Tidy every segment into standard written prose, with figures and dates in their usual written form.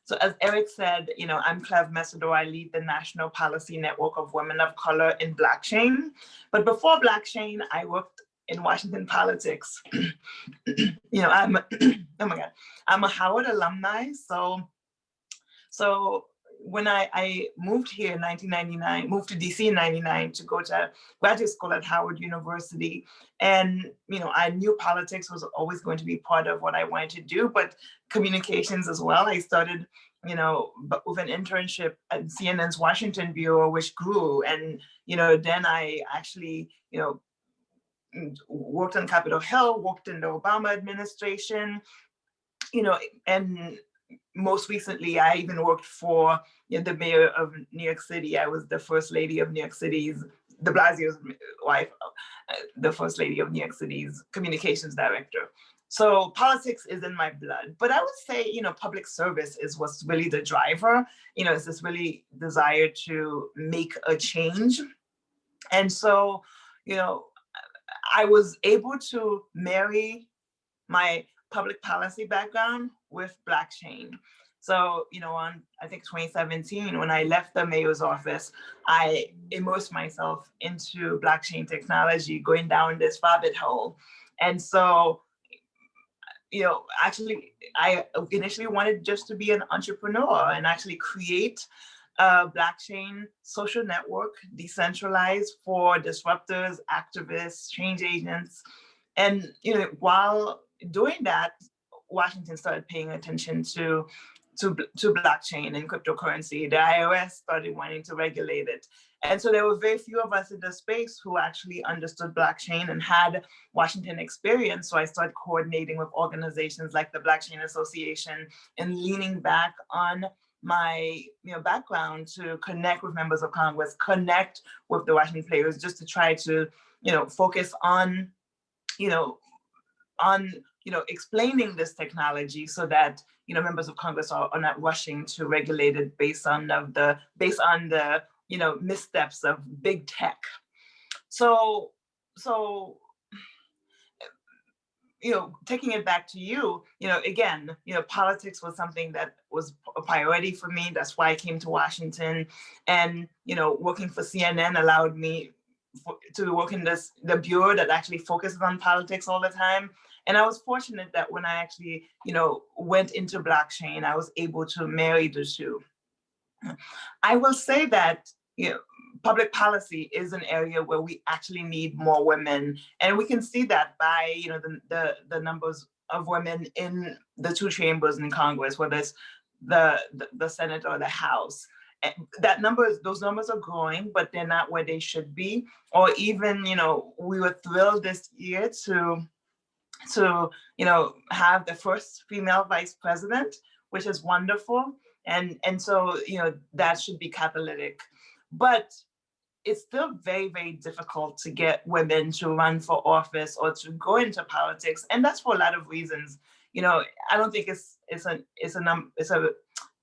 So as Eric said, I'm Cleve Mesidor. I lead the National Policy Network of Women of Color in Blockchain. But before Blockchain, I worked in Washington politics. I'm oh my God, I'm a Howard alumni. So when I moved here in 1999, moved to DC in 99 to go to graduate school at Howard University. And, I knew politics was always going to be part of what I wanted to do, but communications as well. I started, with an internship at CNN's Washington Bureau, which grew. And, then I actually, worked on Capitol Hill, worked in the Obama administration, and most recently, I even worked for the mayor of New York City. I was the first lady of New York City's, de Blasio's wife, the first lady of New York City's communications director. So politics is in my blood, but I would say, public service is what's really the driver. It's this really desire to make a change. And so, I was able to marry my public policy background with blockchain. So, on, I think 2017, when I left the mayor's office, I immersed myself into blockchain technology, going down this rabbit hole. And so, actually, I initially wanted just to be an entrepreneur and actually create a blockchain social network, decentralized, for disruptors, activists, change agents. And, while doing that, Washington started paying attention to blockchain and cryptocurrency. The IRS started wanting to regulate it. And so there were very few of us in the space who actually understood blockchain and had Washington experience. So I started coordinating with organizations like the Blockchain Association and leaning back on my background to connect with members of Congress, connect with the Washington players, just to try to focus on explaining this technology so that members of Congress are not rushing to regulate it based on the missteps of big tech. So taking it back to you, again, politics was something that was a priority for me. That's why I came to Washington, and working for CNN allowed me to work in the bureau that actually focuses on politics all the time. And I was fortunate that when I actually, went into blockchain, I was able to marry the two. I will say that, public policy is an area where we actually need more women. And we can see that by, the numbers of women in the two chambers in Congress, whether it's the Senate or the House. Those numbers are growing, but they're not where they should be. Or even, we were thrilled this year to have the first female vice president, which is wonderful. And so, that should be catalytic. But it's still very, very difficult to get women to run for office or to go into politics. And that's for a lot of reasons. I don't think it's an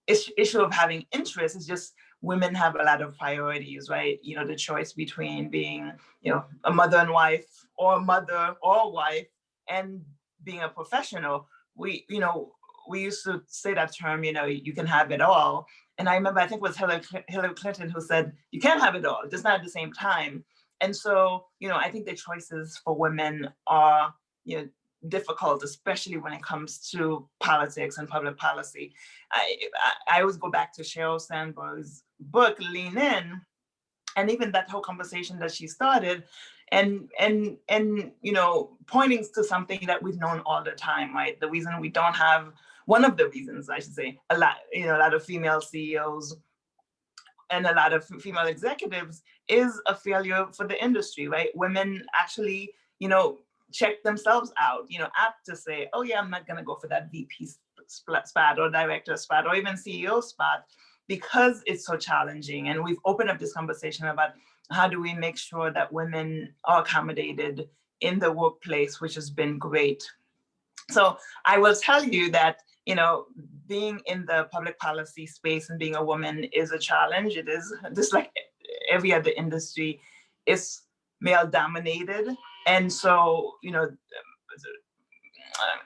issue of having interest. It's just women have a lot of priorities, right? The choice between being, a mother and wife, or a mother or wife, and being a professional. We used to say that term, you can have it all. And I remember, I think it was Hillary Clinton who said, you can't have it all, just not at the same time. And so, I think the choices for women are, difficult, especially when it comes to politics and public policy. I always go back to Sheryl Sandberg's book, Lean In, and even that whole conversation that she started, and pointing to something that we've known all the time, right? The reason we don't have, one of the reasons, I should say, a lot of female CEOs and a lot of female executives is a failure for the industry, right? Women actually, check themselves out, apt to say, oh yeah, I'm not gonna go for that VP spot or director spot or even CEO spot, because it's so challenging. And we've opened up this conversation about how do we make sure that women are accommodated in the workplace, which has been great. So I will tell you that, being in the public policy space and being a woman is a challenge. It is, just like every other industry, it's male dominated. And so,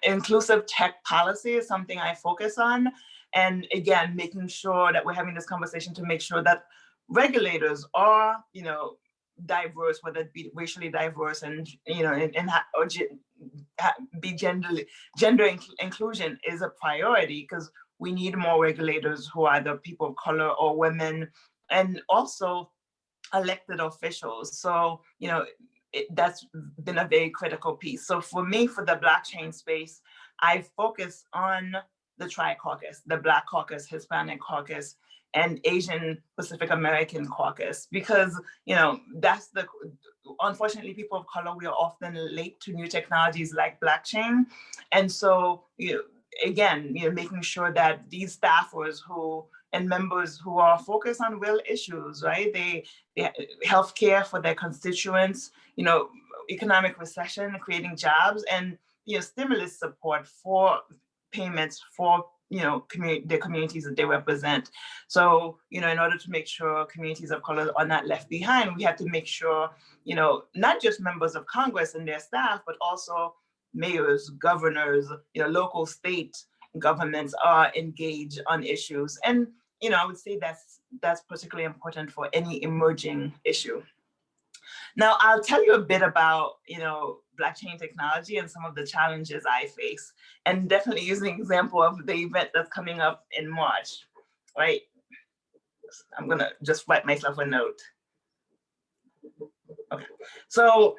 inclusive tech policy is something I focus on. And again, making sure that we're having this conversation to make sure that regulators are, diverse, whether it be racially diverse and, be gender inclusion is a priority, because we need more regulators who are either people of color or women, and also elected officials. So, that's been a very critical piece. So for me, for the blockchain space, I focus on the Tri-Caucus, the Black Caucus, Hispanic Caucus, and Asian Pacific American Caucus, because, unfortunately, people of color, we are often late to new technologies like blockchain. And so, again, making sure that these staffers and members who are focused on real issues, right? They healthcare for their constituents, economic recession, creating jobs, and stimulus support for payments for the communities that they represent. So in order to make sure communities of color are not left behind, we have to make sure not just members of Congress and their staff, but also mayors, governors, local state governments are engaged on issues. And I would say that's particularly important for any emerging issue. Now, I'll tell you a bit about, blockchain technology and some of the challenges I face, and definitely using an example of the event that's coming up in March, right? I'm gonna just write myself a note. Okay, so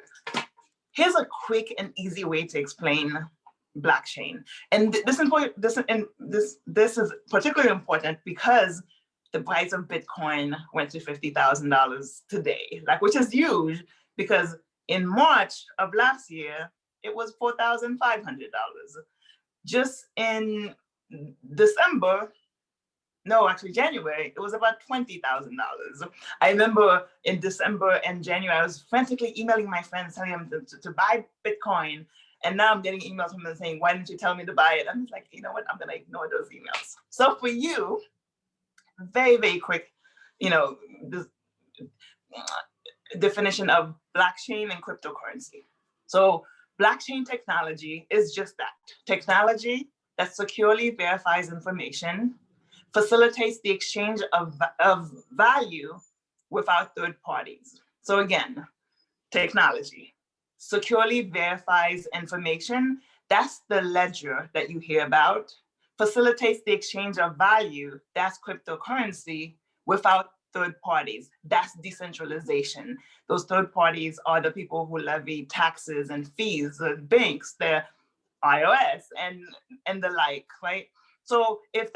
here's a quick and easy way to explain blockchain. And this is particularly important because the price of Bitcoin went to $50,000 today, which is huge, because in March of last year, it was $4,500. Just in January, it was about $20,000. I remember in December and January, I was frantically emailing my friends, telling them to buy Bitcoin. And now I'm getting emails from them saying, why didn't you tell me to buy it? I'm just like, you know what, I'm gonna ignore those emails. So for you, very, very quick, this definition of blockchain and cryptocurrency. So blockchain technology is just that, technology that securely verifies information, facilitates the exchange of value without third parties. So again, technology securely verifies information. That's the ledger that you hear about. Facilitates the exchange of value. That's cryptocurrency without third parties. That's decentralization. Those third parties are the people who levy taxes and fees, the banks, the IRS, and the like, right? So if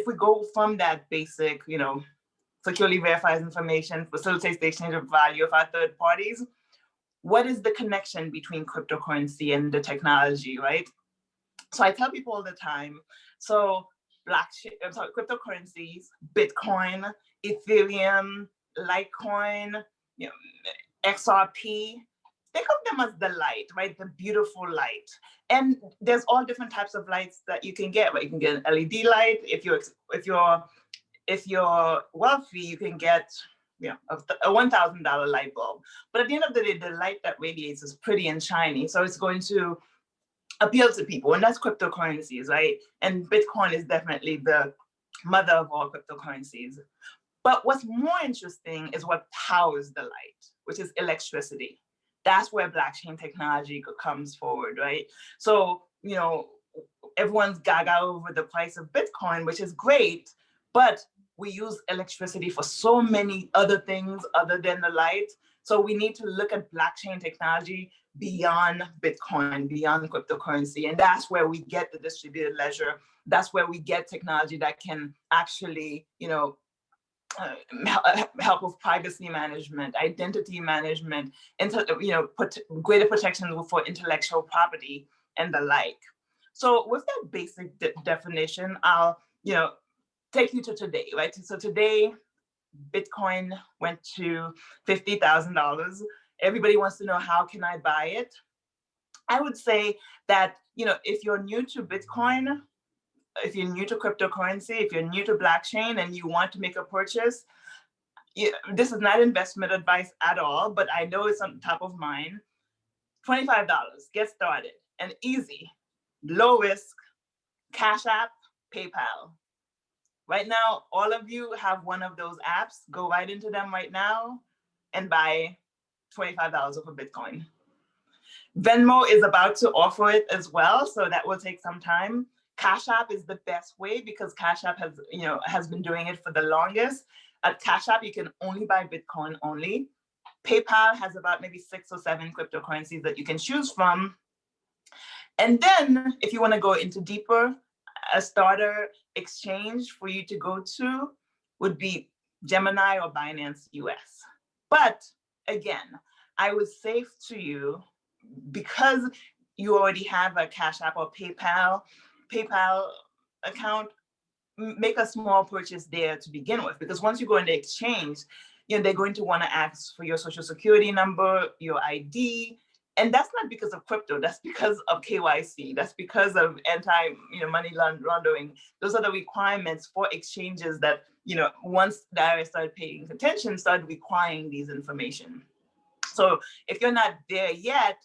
we go from that basic, securely verifies information, facilitates the exchange of value of our third parties, what is the connection between cryptocurrency and the technology, right? So I tell people all the time, so cryptocurrencies, Bitcoin, Ethereum, Litecoin, XRP, think of them as the light, right? The beautiful light. And there's all different types of lights that you can get, right? You can get an LED light. If you're wealthy, you can get a $1,000 light bulb. But at the end of the day, the light that radiates is pretty and shiny. So it's going to appeal to people, and that's cryptocurrencies, right? And Bitcoin is definitely the mother of all cryptocurrencies. But what's more interesting is what powers the light, which is electricity. That's where blockchain technology comes forward, right? So, everyone's gaga over the price of Bitcoin, which is great, but we use electricity for so many other things other than the light. So we need to look at blockchain technology beyond Bitcoin, beyond cryptocurrency. And that's where we get the distributed ledger. That's where we get technology that can actually, help with privacy management, identity management, put greater protection for intellectual property and the like. So with that basic definition, I'll, take you to today, right? So today, Bitcoin went to $50,000. Everybody wants to know, how can I buy it? I would say that, if you're new to Bitcoin, if you're new to cryptocurrency, if you're new to blockchain and you want to make a purchase, this is not investment advice at all, but I know it's on top of mind. $25, get started. And easy, low risk, Cash App, PayPal. Right now, all of you have one of those apps. Go right into them right now and buy $25 of a Bitcoin. Venmo is about to offer it as well, so that will take some time. Cash App is the best way because Cash App has been doing it for the longest. At Cash App, you can only buy Bitcoin only. PayPal has about maybe 6 or 7 cryptocurrencies that you can choose from. And then if you want to go into deeper, a starter exchange for you to go to would be Gemini or Binance US. But again, I would say to you, because you already have a Cash App or PayPal account, make a small purchase there to begin with, because once you go into exchange, they're going to want to ask for your social security number, your ID, and that's not because of crypto. That's because of KYC. That's because of anti-money laundering. Those are the requirements for exchanges that once the IRS started paying attention, started requiring these information. So if you're not there yet,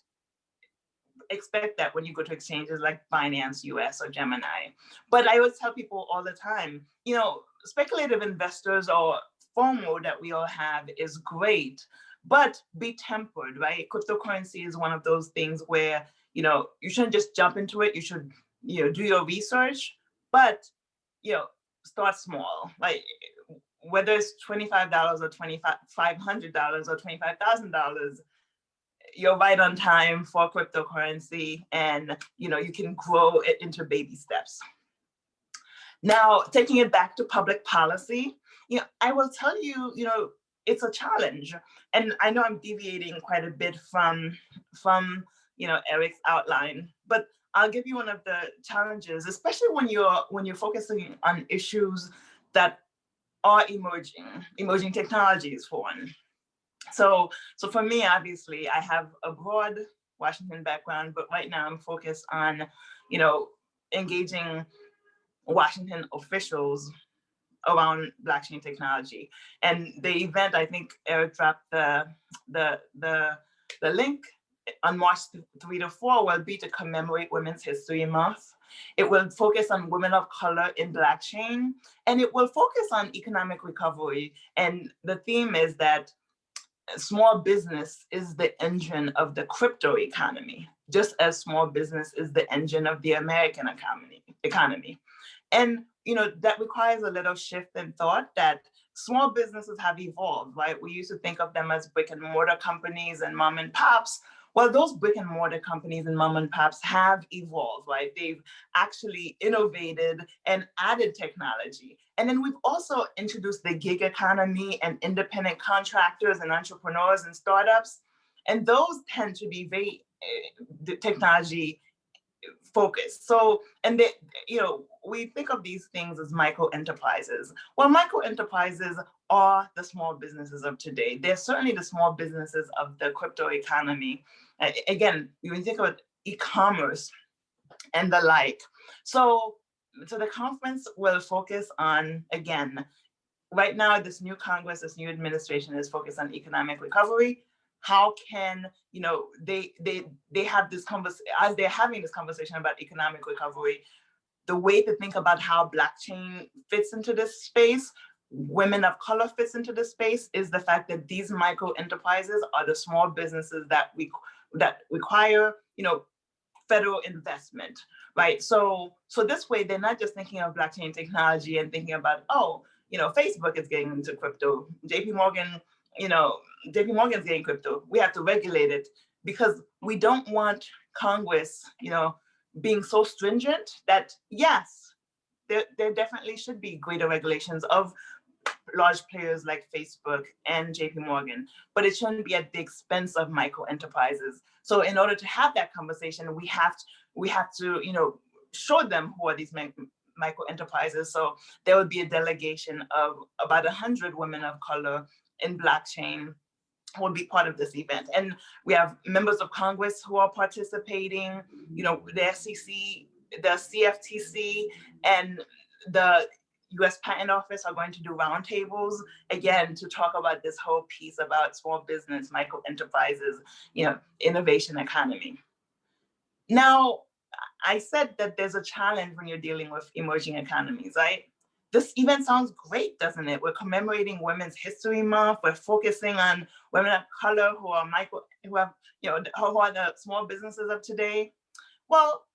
expect that when you go to exchanges like Binance US or Gemini. But I always tell people all the time, speculative investors or FOMO that we all have is great, but be tempered, right? Cryptocurrency is one of those things where, you shouldn't just jump into it. You should, do your research, but, start small. Like whether it's $25 or $2,500 or $25,000, you're right on time for cryptocurrency, and you can grow it into baby steps. Now, taking it back to public policy, I will tell you, it's a challenge, and I know I'm deviating quite a bit from Eric's outline, but I'll give you one of the challenges, especially when you're focusing on issues that are emerging technologies for one. So for me, obviously, I have a broad Washington background, but right now I'm focused on, engaging Washington officials around blockchain technology. And the event, I think Eric dropped the link on March 3 to 4 will be to commemorate Women's History Month. It will focus on women of color in blockchain, and it will focus on economic recovery. And the theme is that small business is the engine of the crypto economy, just as small business is the engine of the American economy. And that requires a little shift in thought that small businesses have evolved, right? We used to think of them as brick and mortar companies and mom and pops. Well, those brick and mortar companies and mom and pops have evolved, right? They've actually innovated and added technology. And then we've also introduced the gig economy and independent contractors and entrepreneurs and startups. And those tend to be very technology focused. So, and they, we think of these things as micro enterprises. Well, micro enterprises are the small businesses of today. They're certainly the small businesses of the crypto economy. Again, when you think about e-commerce and the like. So the conference will focus on, again, right now, this new Congress, this new administration is focused on economic recovery. How can, they have this conversation, as they're having this conversation about economic recovery, the way to think about how blockchain fits into this space, women of color fits into this space, is the fact that these micro enterprises are the small businesses that require, federal investment, right? So this way, they're not just thinking of blockchain technology and thinking about, Facebook is getting into crypto, JP Morgan's getting crypto. We have to regulate it because we don't want Congress, being so stringent that, yes, there definitely should be greater regulations of large players like Facebook and JP Morgan, but it shouldn't be at the expense of micro enterprises. So in order to have that conversation, we have to, show them who are these micro enterprises. So there will be a delegation of about 100 women of color in blockchain who will be part of this event. And we have members of Congress who are participating, the SEC, the CFTC, and the US Patent Office are going to do roundtables, again, to talk about this whole piece about small business, micro enterprises, innovation economy. Now, I said that there's a challenge when you're dealing with emerging economies, right? This event sounds great, doesn't it? We're commemorating Women's History Month. We're focusing on women of color who are who are the small businesses of today. Well,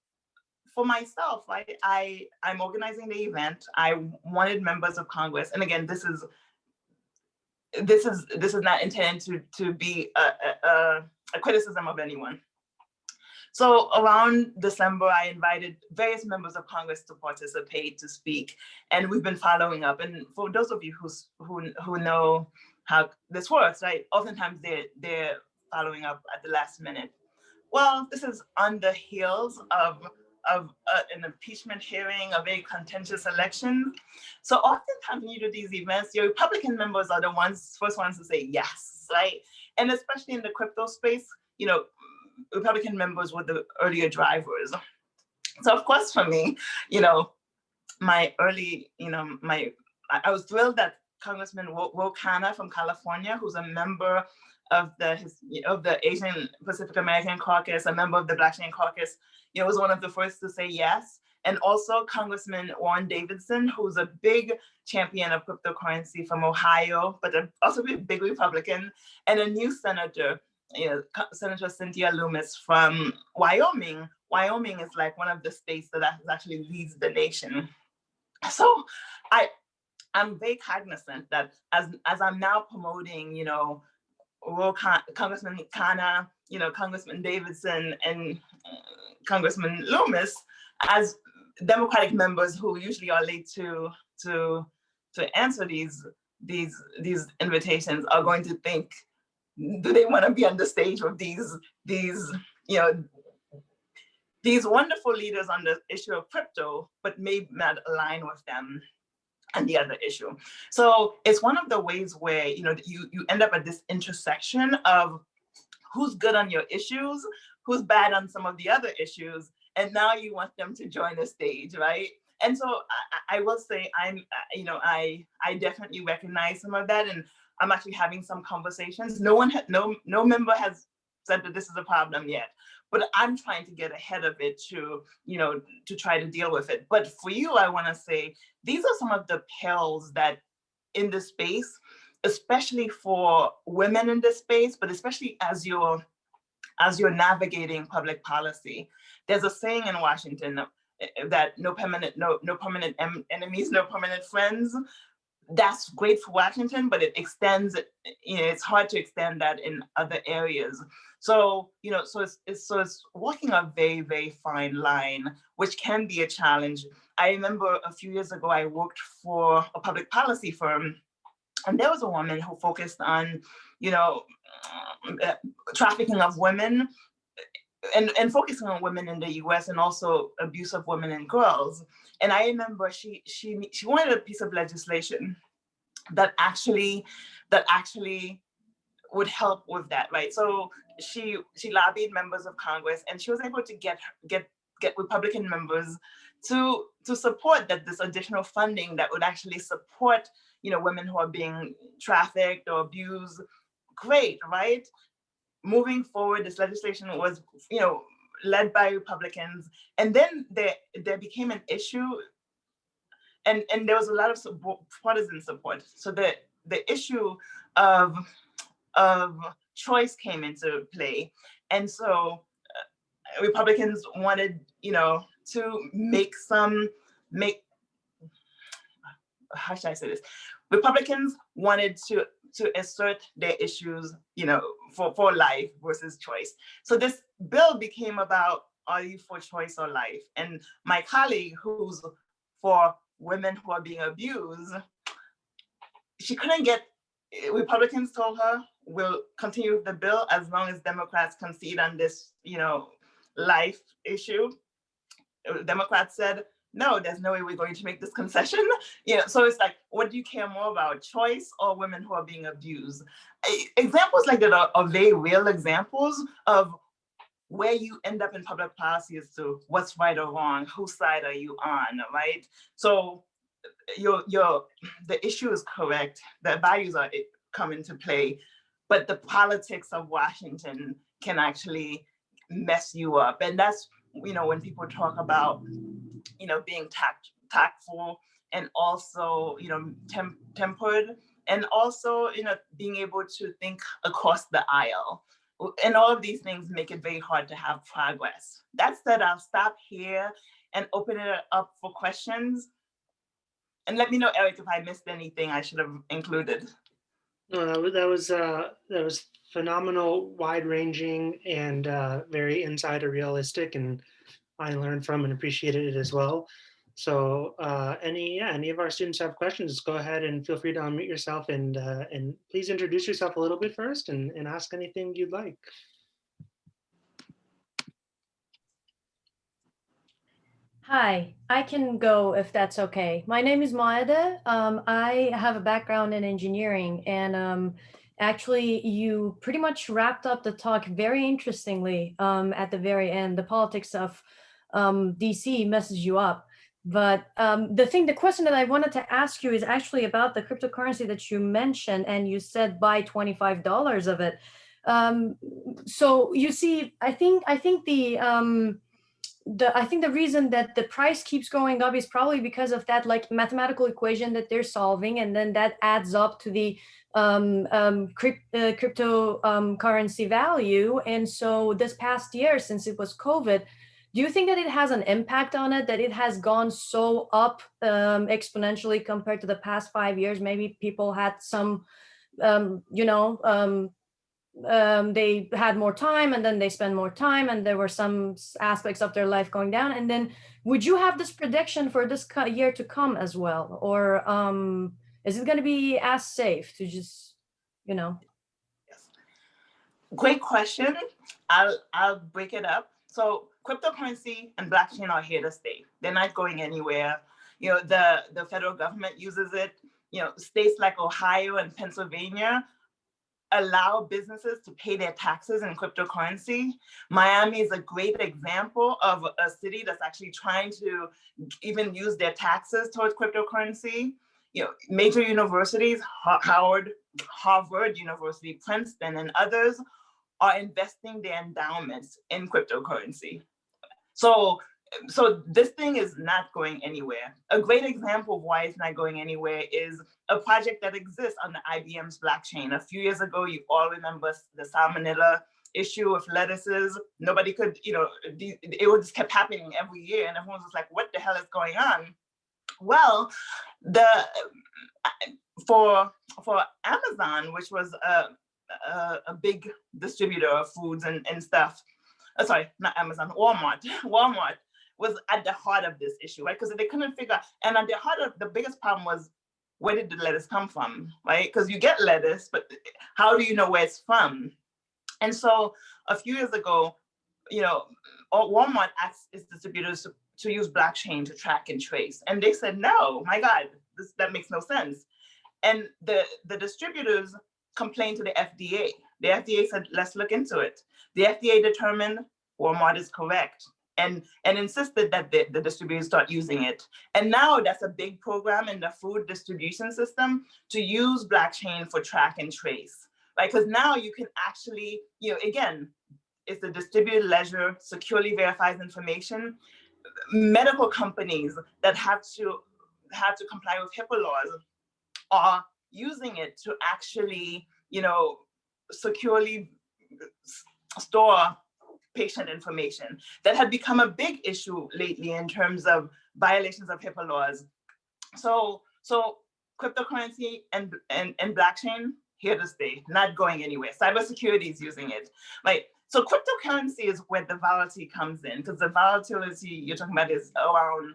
for myself, right, I'm organizing the event. I wanted members of Congress, and again, this is not intended to be a criticism of anyone. So around December, I invited various members of Congress to participate, to speak, and we've been following up. And for those of you who know how this works, right, oftentimes they're following up at the last minute. Well, this is on the heels of an impeachment hearing, a very contentious election. So oftentimes when you do these events, your Republican members are the first ones to say yes, right? And especially in the crypto space, Republican members were the earlier drivers. So of course for me, I was thrilled that Congressman Ro Khanna from California, who's a member of the Asian Pacific American Caucus, a member of the Black China Caucus, was one of the first to say yes. And also Congressman Warren Davidson, who's a big champion of cryptocurrency from Ohio, but also a big Republican, and a new senator, Senator Cynthia Lummis from Wyoming. Wyoming is like one of the states that actually leads the nation. So I'm very cognizant that as I'm now promoting, Congressman Khanna, Congressman Davidson, and Congressman Lummis as Democratic members who usually are late to answer these invitations are going to think, do they want to be on the stage with these wonderful leaders on the issue of crypto, but may not align with them on the other issue? So it's one of the ways where you end up at this intersection of who's good on your issues, who's bad on some of the other issues, and now you want them to join the stage, right? And so I will say I definitely recognize some of that, and I'm actually having some conversations. No member has said that this is a problem yet, but I'm trying to get ahead of it to try to deal with it. But for you, I want to say these are some of the perils that in this space, especially for women in this space, but especially as you're navigating public policy. There's a saying in Washington that no permanent enemies, no permanent friends. That's great for Washington, but it extends, it's hard to extend that in other areas. So, so it's walking a very, very fine line, which can be a challenge. I remember a few years ago, I worked for a public policy firm, and there was a woman who focused on, trafficking of women and focusing on women in the US and also abuse of women and girls. And I remember she wanted a piece of legislation that actually would help with that, right? So she lobbied members of Congress, and she was able to get Republican members to support that this additional funding that would actually support women who are being trafficked or abused. Great, right? Moving forward, this legislation was led by Republicans, and then there became an issue, and there was a lot of partisan support. So the issue of choice came into play, and so Republicans wanted to how should I say this? Republicans wanted to assert their issues, for life versus choice. So this bill became about, are you for choice or life? And my colleague, who's for women who are being abused, she couldn't get, Republicans told her, we'll continue with the bill as long as Democrats concede on this, life issue. Democrats said, no, there's no way we're going to make this concession. So it's like, what do you care more about, choice or women who are being abused? Examples like that are very real examples of where you end up in public policy as to what's right or wrong, whose side are you on, right? So the issue is correct. The values are come into play, but the politics of Washington can actually mess you up. And that's, when people talk about, being tactful and also, tempered, and also, being able to think across the aisle. And all of these things make it very hard to have progress. That said, I'll stop here and open it up for questions. And let me know, Eric, if I missed anything I should have included. No, that was phenomenal, wide-ranging, and very insider realistic, and I learned from and appreciated it as well. So any of our students have questions, go ahead and feel free to unmute yourself, and please introduce yourself a little bit first and ask anything you'd like. Hi, I can go if that's okay. My name is Maeda. I have a background in engineering, and actually you pretty much wrapped up the talk very interestingly at the very end. The politics of DC messes you up. But the question that I wanted to ask you is actually about the cryptocurrency that you mentioned, and you said buy $25 of it. So you see, I think the reason that the price keeps going up is probably because of that like mathematical equation that they're solving, and then that adds up to the cryptocurrency value. And so this past year, since it was COVID, do you think that it has an impact on it, that it has gone so up exponentially compared to the past 5 years? Maybe people had some, they had more time, and then they spend more time, and there were some aspects of their life going down. And then would you have this prediction for this year to come as well? Or is it going to be as safe to just, Yes. Great question. I'll break it up. So cryptocurrency and blockchain are here to stay. They're not going anywhere. The federal government uses it. States like Ohio and Pennsylvania allow businesses to pay their taxes in cryptocurrency. Miami is a great example of a city that's actually trying to even use their taxes towards cryptocurrency. Major universities, Harvard University, Princeton, and others are investing their endowments in cryptocurrency. So this thing is not going anywhere. A great example of why it's not going anywhere is a project that exists on the IBM's blockchain. A few years ago, you all remember the salmonella issue of lettuces. Nobody could, it just kept happening every year, and everyone was like, what the hell is going on? Well, for Amazon, which was a big distributor of foods and stuff, sorry, not Amazon, Walmart was at the heart of this issue, right? Because they couldn't figure out, and at the heart of the biggest problem was, where did the lettuce come from, right? Because you get lettuce, but how do you know where it's from? And so a few years ago, Walmart asked its distributors to use blockchain to track and trace. And they said, no, my God, that makes no sense. And the distributors complained to the FDA. The FDA said, let's look into it. The FDA determined Walmart is correct, and insisted that the distributors start using it. And now that's a big program in the food distribution system to use blockchain for track and trace, right? Because now you can actually, again, it's the distributed ledger, securely verifies information. Medical companies that have to comply with HIPAA laws are using it to actually, securely store patient information. That had become a big issue lately in terms of violations of HIPAA laws. So cryptocurrency and blockchain, here to stay, not going anywhere. Cybersecurity is using it, right? So cryptocurrency is where the volatility comes in, because the volatility you're talking about is around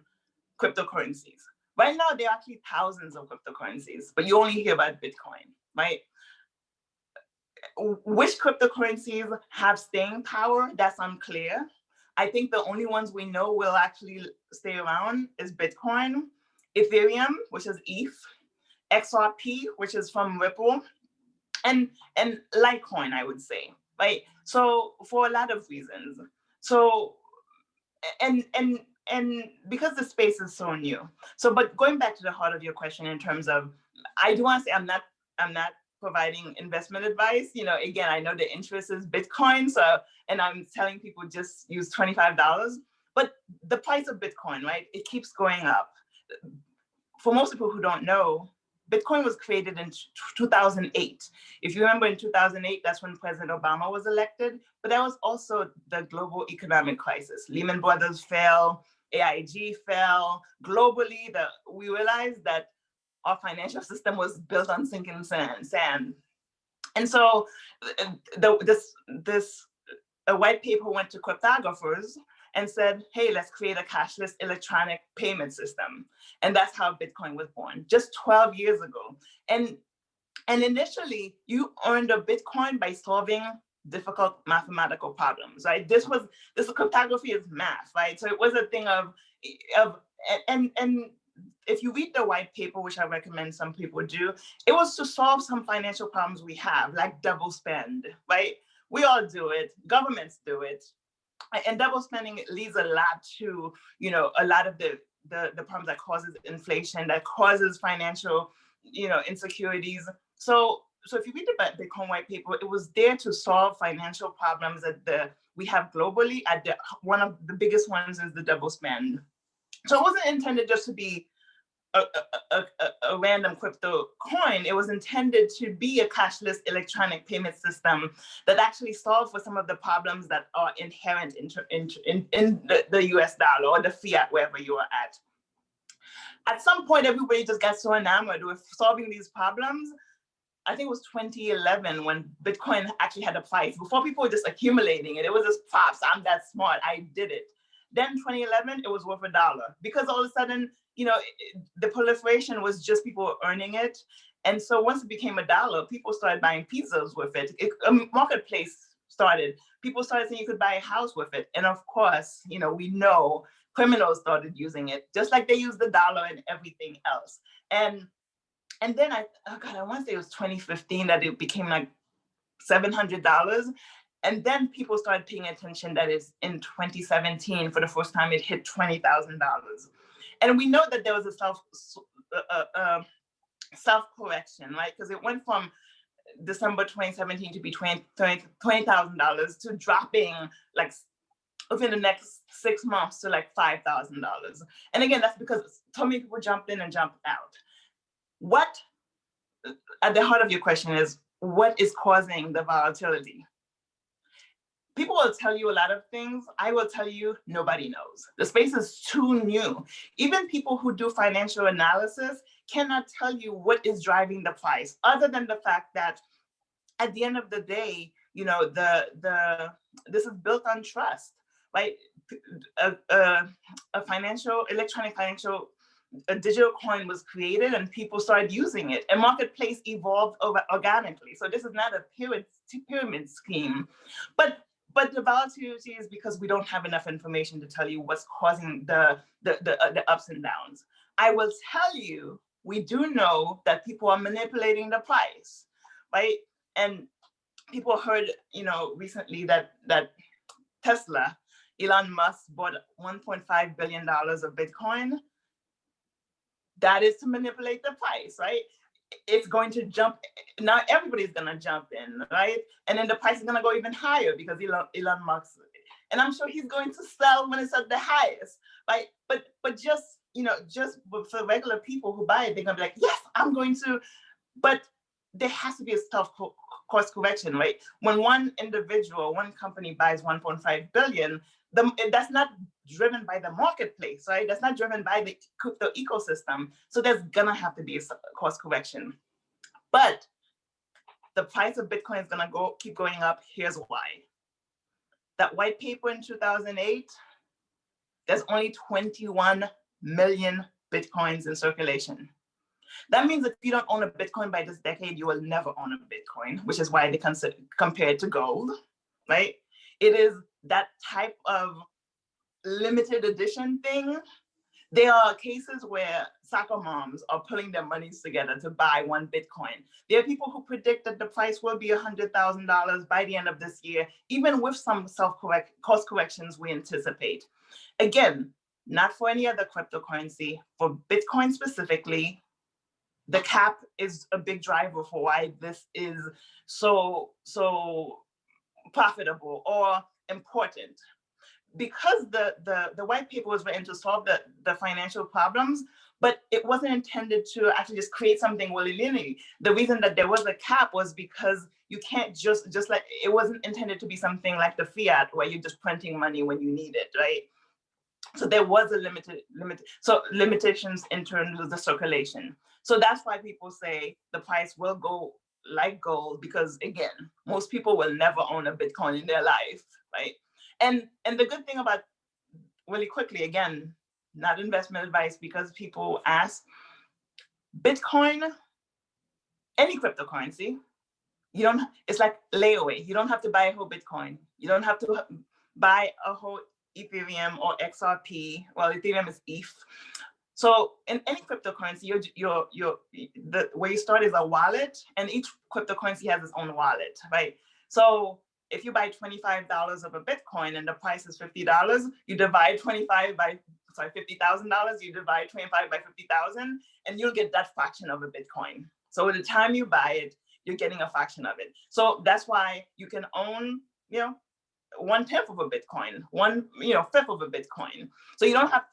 cryptocurrencies. Right now, there are actually thousands of cryptocurrencies, but you only hear about Bitcoin, right? Which cryptocurrencies have staying power, that's unclear. I think the only ones we know will actually stay around is Bitcoin, Ethereum, which is ETH, XRP, which is from Ripple, and Litecoin, I would say, right? So for a lot of reasons. So, and and because the space is so new. So, but going back to the heart of your question in terms of, I do want to say I'm not providing investment advice. You know, again, I know the interest is Bitcoin, so, and I'm telling people just use $25, but the price of Bitcoin, right? It keeps going up. For most people who don't know, Bitcoin was created in 2008. If you remember in 2008, that's when President Obama was elected, but that was also the global economic crisis. Lehman Brothers fell, AIG fell. Globally, we realized that our financial system was built on sinking sand. And so a white paper went to cryptographers and said, hey, let's create a cashless electronic payment system. And that's how Bitcoin was born, just 12 years ago. And initially, you earned a Bitcoin by solving difficult mathematical problems, right? This cryptography is math, right? So it was a thing of and if you read the white paper, which I recommend some people do, it was to solve some financial problems we have, like double spend, right? We all do it, governments do it. And double spending leads a lot to, you know, a lot of the problems that causes inflation, that causes financial, you know, insecurities. So if you read the Bitcoin white paper, it was there to solve financial problems that we have globally. One of the biggest ones is the double spend. So it wasn't intended just to be a random crypto coin. It was intended to be a cashless electronic payment system that actually solved for some of the problems that are inherent in the US dollar or the fiat, wherever you are at. At some point, everybody just got so enamored with solving these problems. I think it was 2011 when Bitcoin actually had a price. Before, people were just accumulating it. It was just props. I'm that smart. I did it. Then 2011, it was worth $1 because all of a sudden, you know, the proliferation was just people earning it. And so once it became $1, people started buying pizzas with it. A marketplace started. People started saying you could buy a house with it. And of course, you know, we know criminals started using it, just like they use the dollar and everything else. And then I want to say it was 2015 that it became like $700. And then people started paying attention that it's in 2017, for the first time, it hit $20,000. And we know that there was a self-correction, right? Because it went from December 2017 to be $20,000 to dropping like within the next 6 months to like $5,000. And again, that's because so many people jumped in and jumped out. What, at the heart of your question is, what is causing the volatility? People will tell you a lot of things. I will tell you, nobody knows. The space is too new. Even people who do financial analysis cannot tell you what is driving the price, other than the fact that at the end of the day, you know, this is built on trust, right? A electronic financial, a digital coin was created and people started using it. A marketplace evolved organically. So this is not a pyramid scheme, but the volatility is because we don't have enough information to tell you what's causing the ups and downs. I will tell you, we do know that people are manipulating the price, right? And people heard, you know, recently that Tesla, Elon Musk bought $1.5 billion of Bitcoin. That is to manipulate the price, right? It's going to jump. Now everybody's going to jump in, right? And then the price is going to go even higher because Elon Musk, and I'm sure he's going to sell when it's at the highest, right? But just, you know, just for regular people who buy it, they're going to be like, yes, I'm going to. But there has to be a course correction, right? When one individual, one company buys 1.5 billion, that's not driven by the marketplace, right? That's not driven by the crypto ecosystem. So there's gonna have to be a course correction. But the price of Bitcoin is gonna keep going up. Here's why. That white paper in 2008, there's only 21 million Bitcoins in circulation. That means if you don't own a Bitcoin by this decade, you will never own a Bitcoin, which is why they compare it to gold, right? It is that type of limited edition thing. There are cases where soccer moms are pulling their monies together to buy one Bitcoin. There are people who predict that the price will be $100,000 by the end of this year, even with some course corrections we anticipate. Again, not for any other cryptocurrency, for Bitcoin specifically, the cap is a big driver for why this is so profitable or important. Because the white paper was written to solve the financial problems, but it wasn't intended to actually just create something willy-nilly. The reason that there was a cap was because you can't just like, it wasn't intended to be something like the fiat where you're just printing money when you need it, right? So there was a limitations in terms of the circulation. So that's why people say the price will go like gold, because again, most people will never own a Bitcoin in their life, right? And the good thing about, really quickly, again, not investment advice, because people ask, Bitcoin, any cryptocurrency, it's like layaway. You don't have to buy a whole Bitcoin. You don't have to buy a whole Ethereum or XRP. Well, Ethereum is ETH. So in any cryptocurrency, the way you start is a wallet, and each cryptocurrency has its own wallet, right? So if you buy $25 of a Bitcoin and the price is $50, you divide $50,000, you divide 25 by 50,000, and you'll get that fraction of a Bitcoin. So at the time you buy it, you're getting a fraction of it. So that's why you can own, 1/10 of a Bitcoin, 1/5 of a Bitcoin. So you don't have,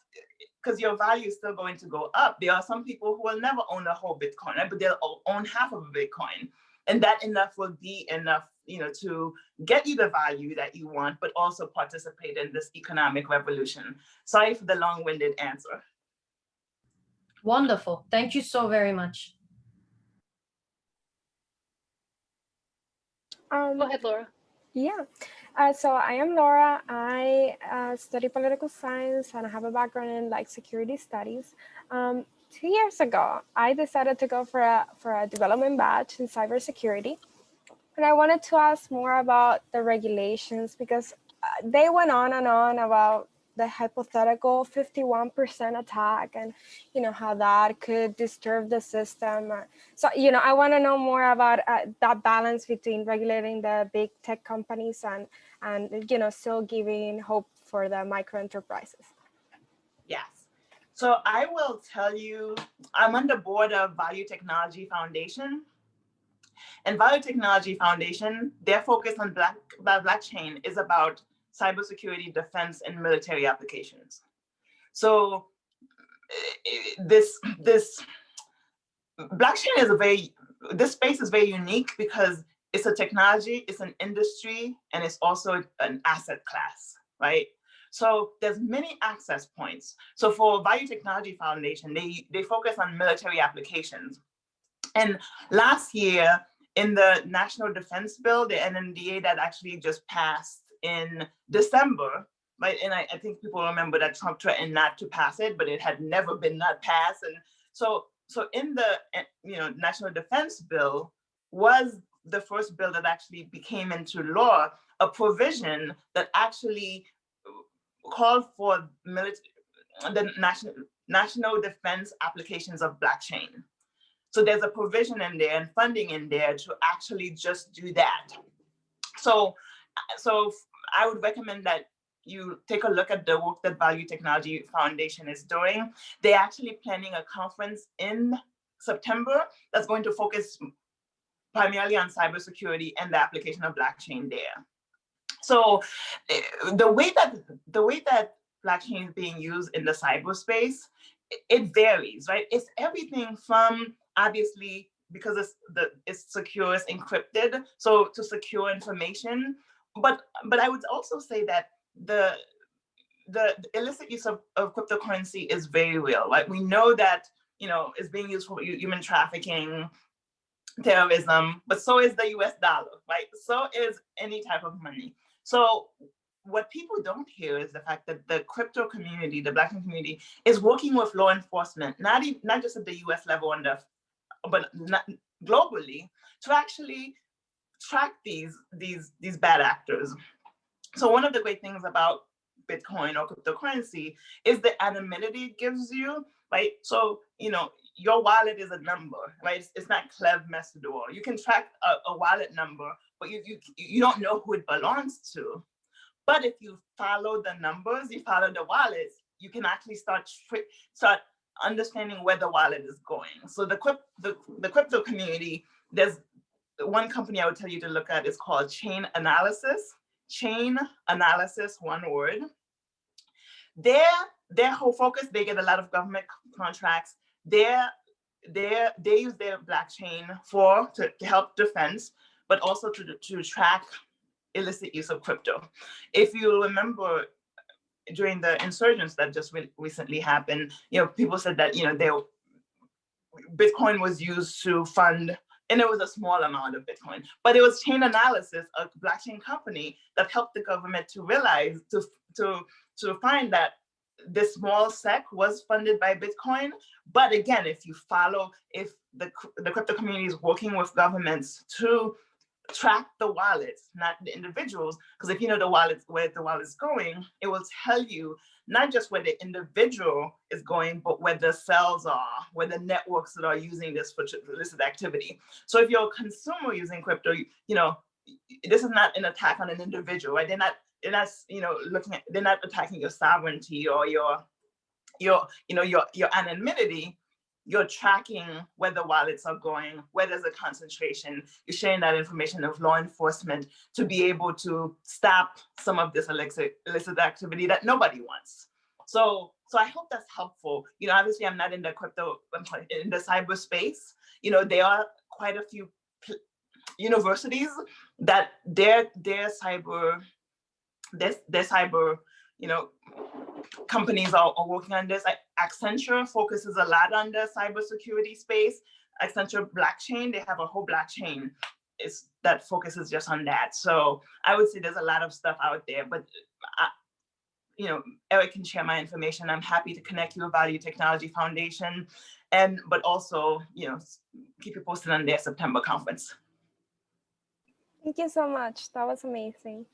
because your value is still going to go up. There are some people who will never own a whole Bitcoin, right? But they'll own half of a Bitcoin. And that enough will be enough, to get you the value that you want, but also participate in this economic revolution. Sorry for the long-winded answer. Wonderful. Thank you so very much. Go ahead, Laura. Yeah, so I am Laura. I study political science and I have a background in like security studies. 2 years ago, I decided to go for a development batch in cybersecurity. And I wanted to ask more about the regulations, because they went on and on about the hypothetical 51% attack and, how that could disturb the system. So, I want to know more about that balance between regulating the big tech companies and still giving hope for the micro enterprises. Yes. So I will tell you, I'm on the board of Value Technology Foundation. And Value Technology Foundation, their focus on blockchain is about cybersecurity, defense, and military applications. So this blockchain is this space is very unique because it's a technology, it's an industry, and it's also an asset class, right? So there's many access points. So for Value Technology Foundation, they focus on military applications. And last year, in the National Defense Bill, the NNDA that actually just passed in December, right? And I think people remember that Trump threatened not to pass it, but it had never been not passed. And so in the National Defense Bill was the first bill that actually became into law, a provision that actually called for the national defense applications of blockchain. So there's a provision in there and funding in there to actually just do that. So I would recommend that you take a look at the work that Value Technology Foundation is doing. They're actually planning a conference in September that's going to focus primarily on cybersecurity and the application of blockchain there. So the way that blockchain is being used in the cyberspace, it varies, right? It's everything from, obviously, because it's secure, it's encrypted, so to secure information. But I would also say that the illicit use of cryptocurrency is very real. Like we know that it's being used for human trafficking, terrorism, but so is the US dollar, right? So is any type of money. So what people don't hear is the fact that the crypto community, the blockchain community, is working with law enforcement, not just at the US level but globally, to actually track these bad actors. So one of the great things about Bitcoin or cryptocurrency is the anonymity it gives you, right? So, your wallet is a number, right? It's not Cleve, Mesidor. You can track a wallet number, but you don't know who it belongs to. But if you follow the numbers, you follow the wallets, you can actually start understanding where the wallet is going. So the crypto community, there's one company I would tell you to look at is called Chain Analysis. Chain Analysis, one word. Their whole focus, they get a lot of government contracts. They use their blockchain to help defense, but also to track illicit use of crypto. If you remember, during the insurgents that just recently happened, people said that Bitcoin was used to fund, and it was a small amount of Bitcoin, but it was Chain Analysis, a blockchain company that helped the government to realize to find that this small sec was funded by Bitcoin. But again, if the crypto community is working with governments to track the wallets, not the individuals, because if you know where the wallet is going, it will tell you not just where the individual is going, but where the cells are, where the networks that are using this for illicit activity. So if you're a consumer using crypto, this is not an attack on an individual, right? They're not they're not attacking your sovereignty or your anonymity. You're tracking where the wallets are going, where there's a concentration. You're sharing that information with law enforcement to be able to stop some of this illicit activity that nobody wants. So I hope that's helpful. Obviously I'm not in the cyberspace. There are quite a few universities that their cyber companies are working on this. Accenture focuses a lot on the cybersecurity space. Accenture blockchain, they have a whole blockchain that focuses just on that. So I would say there's a lot of stuff out there, but Eric can share my information. I'm happy to connect you with Value Technology Foundation, but also keep you posted on their September conference. Thank you so much. That was amazing.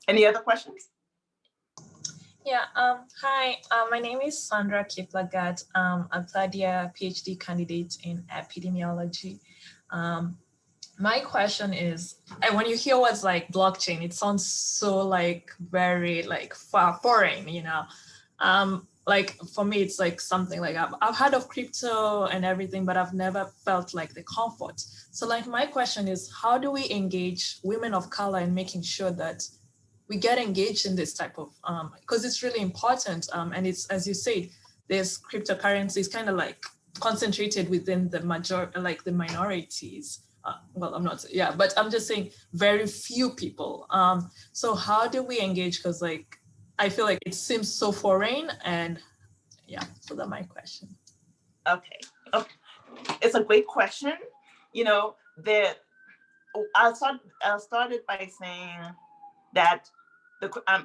Any other questions? Yeah, hi, my name is Sandra Kiplagat. I'm a third-year PhD candidate in epidemiology. My question is, when you hear words like blockchain, it sounds so very far foreign, for me, it's something I've heard of crypto and everything, but I've never felt the comfort. So my question is, how do we engage women of color in making sure that we get engaged in this type of, because it's really important. And it's, as you said, there's cryptocurrencies kind of concentrated within the the minorities. Well, I'm not, yeah, but I'm just saying very few people. So how do we engage? Because I feel it seems so foreign, and yeah, so that's my question. Okay, it's a great question. I'll start it by saying that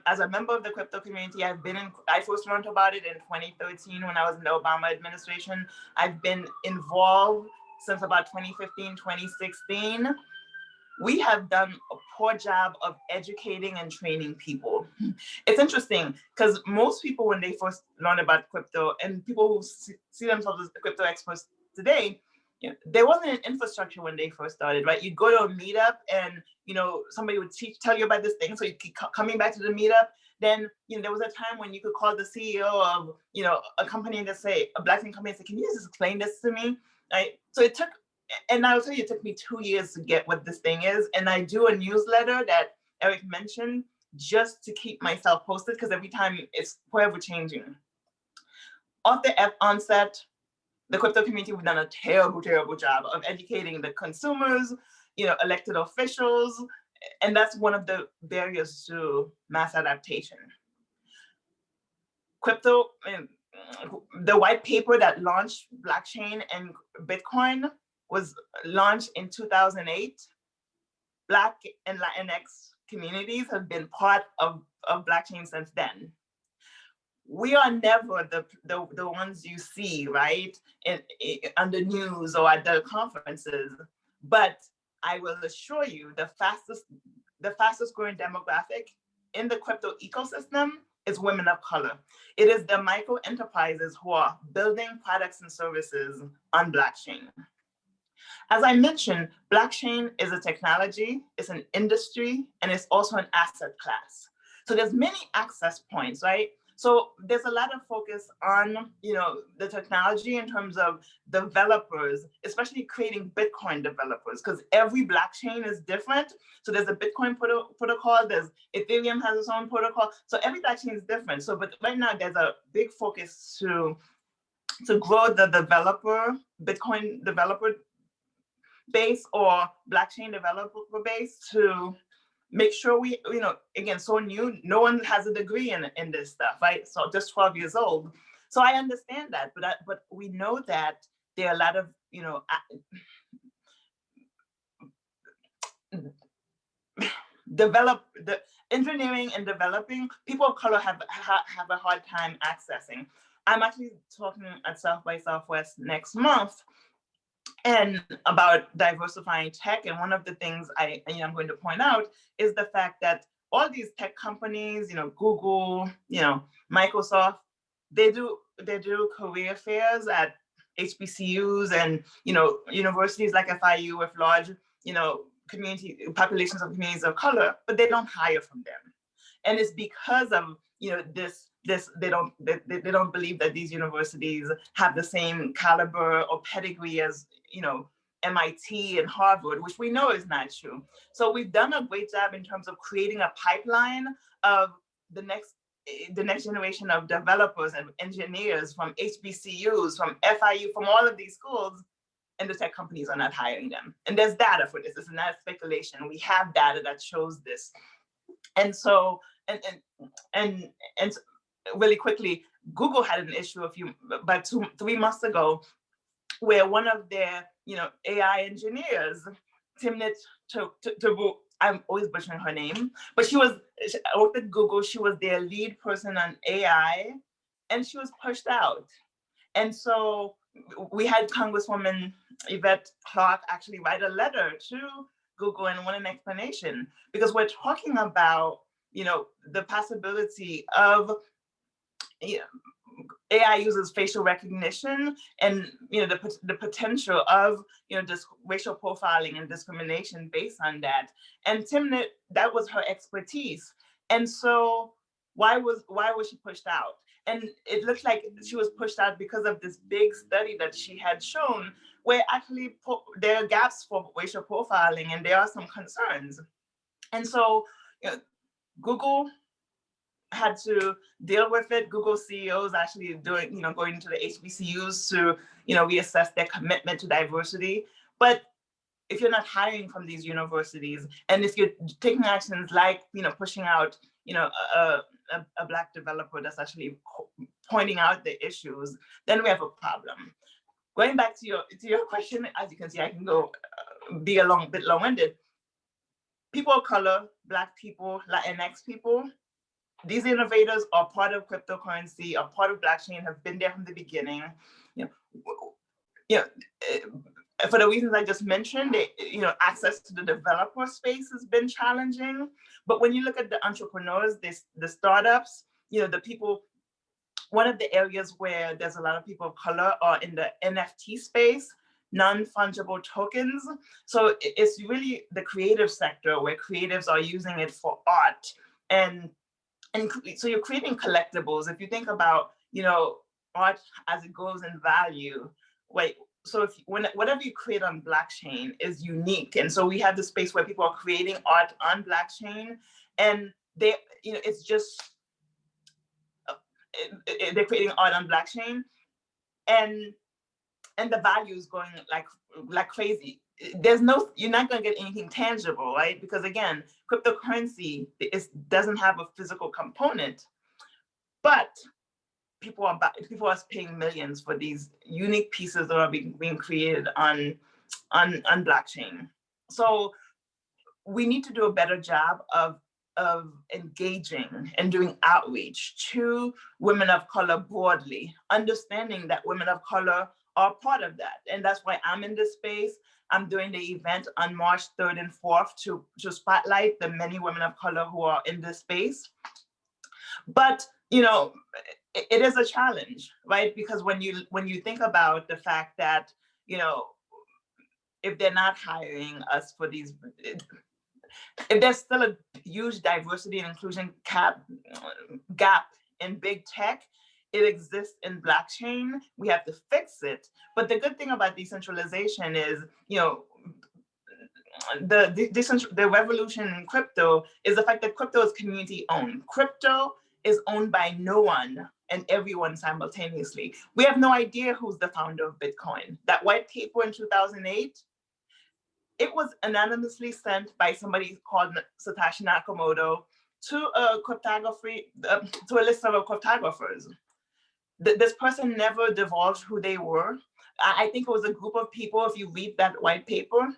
as a member of the crypto community, I first learned about it in 2013 when I was in the Obama administration. I've been involved since about 2015, 2016. We have done a poor job of educating and training people. It's interesting because most people, when they first learn about crypto, and people who see themselves as crypto experts today, there wasn't an infrastructure when they first started, right? You'd go to a meetup and, somebody would tell you about this thing. So you keep coming back to the meetup. Then, there was a time when you could call the CEO of, a company and just say, a blockchain company, and say, can you just explain this to me? Right? So it took, and I will tell you, it took me 2 years to get what this thing is. And I do a newsletter that Eric mentioned just to keep myself posted, because every time it's forever changing. Off the onset, the crypto community, we've done a terrible, terrible job of educating the consumers, elected officials, and that's one of the barriers to mass adaptation. Crypto, the white paper that launched blockchain and Bitcoin was launched in 2008. Black and Latinx communities have been part of blockchain since then. We are never the ones you see, right, on the news or at the conferences. But I will assure you, the fastest growing demographic in the crypto ecosystem is women of color. It is the micro enterprises who are building products and services on blockchain. As I mentioned, blockchain is a technology, it's an industry, and it's also an asset class. So there's many access points, right? So there's a lot of focus on, the technology in terms of developers, especially creating Bitcoin developers, because every blockchain is different. So there's a Bitcoin protocol, there's Ethereum has its own protocol. So every blockchain is different. So, but right now there's a big focus to grow the Bitcoin developer base or blockchain developer base to make sure we, again, so new, no one has a degree in this stuff, right? So just 12 years old. So I understand that, but we know that there are a lot of, the engineering and developing, people of color have a hard time accessing. I'm actually talking at South by Southwest next month and about diversifying tech. And one of the things I'm going to point out is the fact that all these tech companies, Google, Microsoft, they do career fairs at HBCUs and, universities like FIU with large, populations of communities of color, but they don't hire from them. And it's because of, they don't believe that these universities have the same caliber or pedigree as, MIT and Harvard, which we know is not true. So we've done a great job in terms of creating a pipeline of the next generation of developers and engineers from HBCUs, from FIU, from all of these schools, and the tech companies are not hiring them. And there's data for this. It's not speculation. We have data that shows this. And so, and really quickly, Google had an issue about 3 months ago, where one of their, AI engineers, Timnit Tabu, I'm always butchering her name, but she worked at Google. She was their lead person on AI, and she was pushed out. And so we had Congresswoman Yvette Clarke actually write a letter to Google and want an explanation, because we're talking about, the possibility of, AI uses facial recognition and, the potential of, just racial profiling and discrimination based on that. And Timnit, that was her expertise. And so why was she pushed out? And it looked like she was pushed out because of this big study that she had shown, where actually there are gaps for racial profiling and there are some concerns. And so, Google had to deal with it. Google CEOs actually doing, going to the HBCUs to, reassess their commitment to diversity. But if you're not hiring from these universities, and if you're taking actions like, pushing out, a Black developer that's actually pointing out the issues, then we have a problem. Going back to your question, as you can see, I can go be a bit long-winded. People of color, Black people, Latinx people, these innovators are part of cryptocurrency, are part of blockchain, have been there from the beginning. For the reasons I just mentioned, access to the developer space has been challenging. But when you look at the entrepreneurs, the startups, the people, one of the areas where there's a lot of people of color are in the NFT space, non-fungible tokens. So it's really the creative sector where creatives are using it for art. And so you're creating collectibles. If you think about, art as it goes in value, so whatever you create on blockchain is unique. And so we have the space where people are creating art on blockchain, and it's just, they're creating art on blockchain, and the value is going like crazy. You're not going to get anything tangible, right? Because again, cryptocurrency doesn't have a physical component, but people are paying millions for these unique pieces that are being created on blockchain. So we need to do a better job of engaging and doing outreach to women of color broadly, understanding that women of color are part of that. And that's why I'm in this space. I'm doing the event on March 3rd and 4th to spotlight the many women of color who are in this space. But, it is a challenge, right? Because when you think about the fact that, if they're not hiring us for these, if there's still a huge diversity and inclusion gap in big tech, it exists in blockchain. We have to fix it. But the good thing about decentralization is, the revolution in crypto is the fact that crypto is community owned. Crypto is owned by no one and everyone simultaneously. We have no idea who's the founder of Bitcoin. That white paper in 2008, it was anonymously sent by somebody called Satoshi Nakamoto to a list of cryptographers. This person never divulged who they were. I think it was a group of people, if you read that white paper.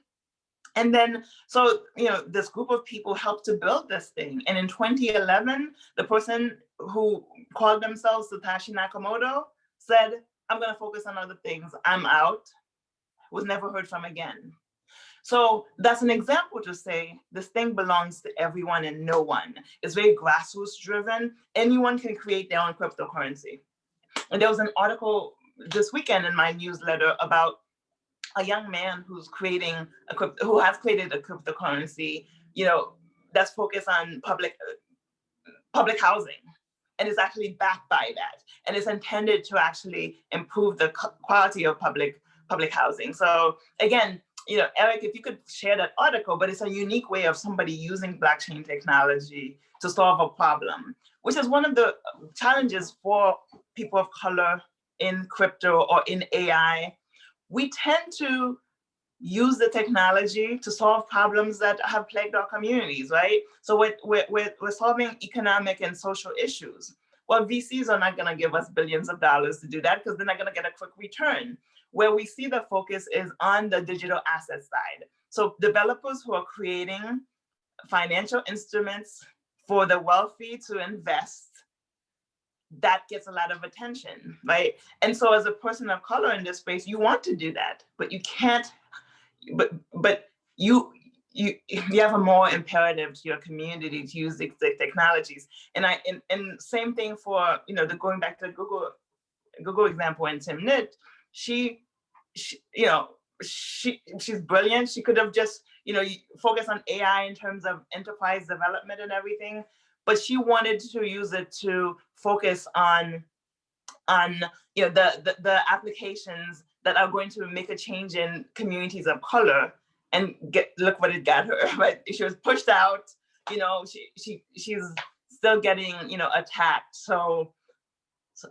And then, so, this group of people helped to build this thing. And in 2011, the person who called themselves Satoshi Nakamoto said, I'm going to focus on other things. I'm out. Was never heard from again. So that's an example to say this thing belongs to everyone and no one. It's very grassroots driven. Anyone can create their own cryptocurrency. And there was an article this weekend in my newsletter about a young man who's who has created a cryptocurrency, that's focused on public housing, and is actually backed by that, and is intended to actually improve the quality of public housing. So again, Eric, if you could share that article, but it's a unique way of somebody using blockchain technology to solve a problem, which is one of the challenges for people of color in crypto or in AI. We tend to use the technology to solve problems that have plagued our communities, right? So we're solving economic and social issues. Well, VCs are not going to give us billions of dollars to do that because they're not going to get a quick return. Where we see the focus is on the digital asset side. So developers who are creating financial instruments for the wealthy to invest, that gets a lot of attention, right? And so as a person of color in this space, you want to do that, but you can't, but you have a more imperative to your community to use the technologies. And same thing for, going back to Google example and Tim Nitt, she's brilliant. She could have just, focused on AI in terms of enterprise development and everything, but she wanted to use it to focus on the applications that are going to make a change in communities of color. And look what it got her, right? She was pushed out, she's still getting, attacked. So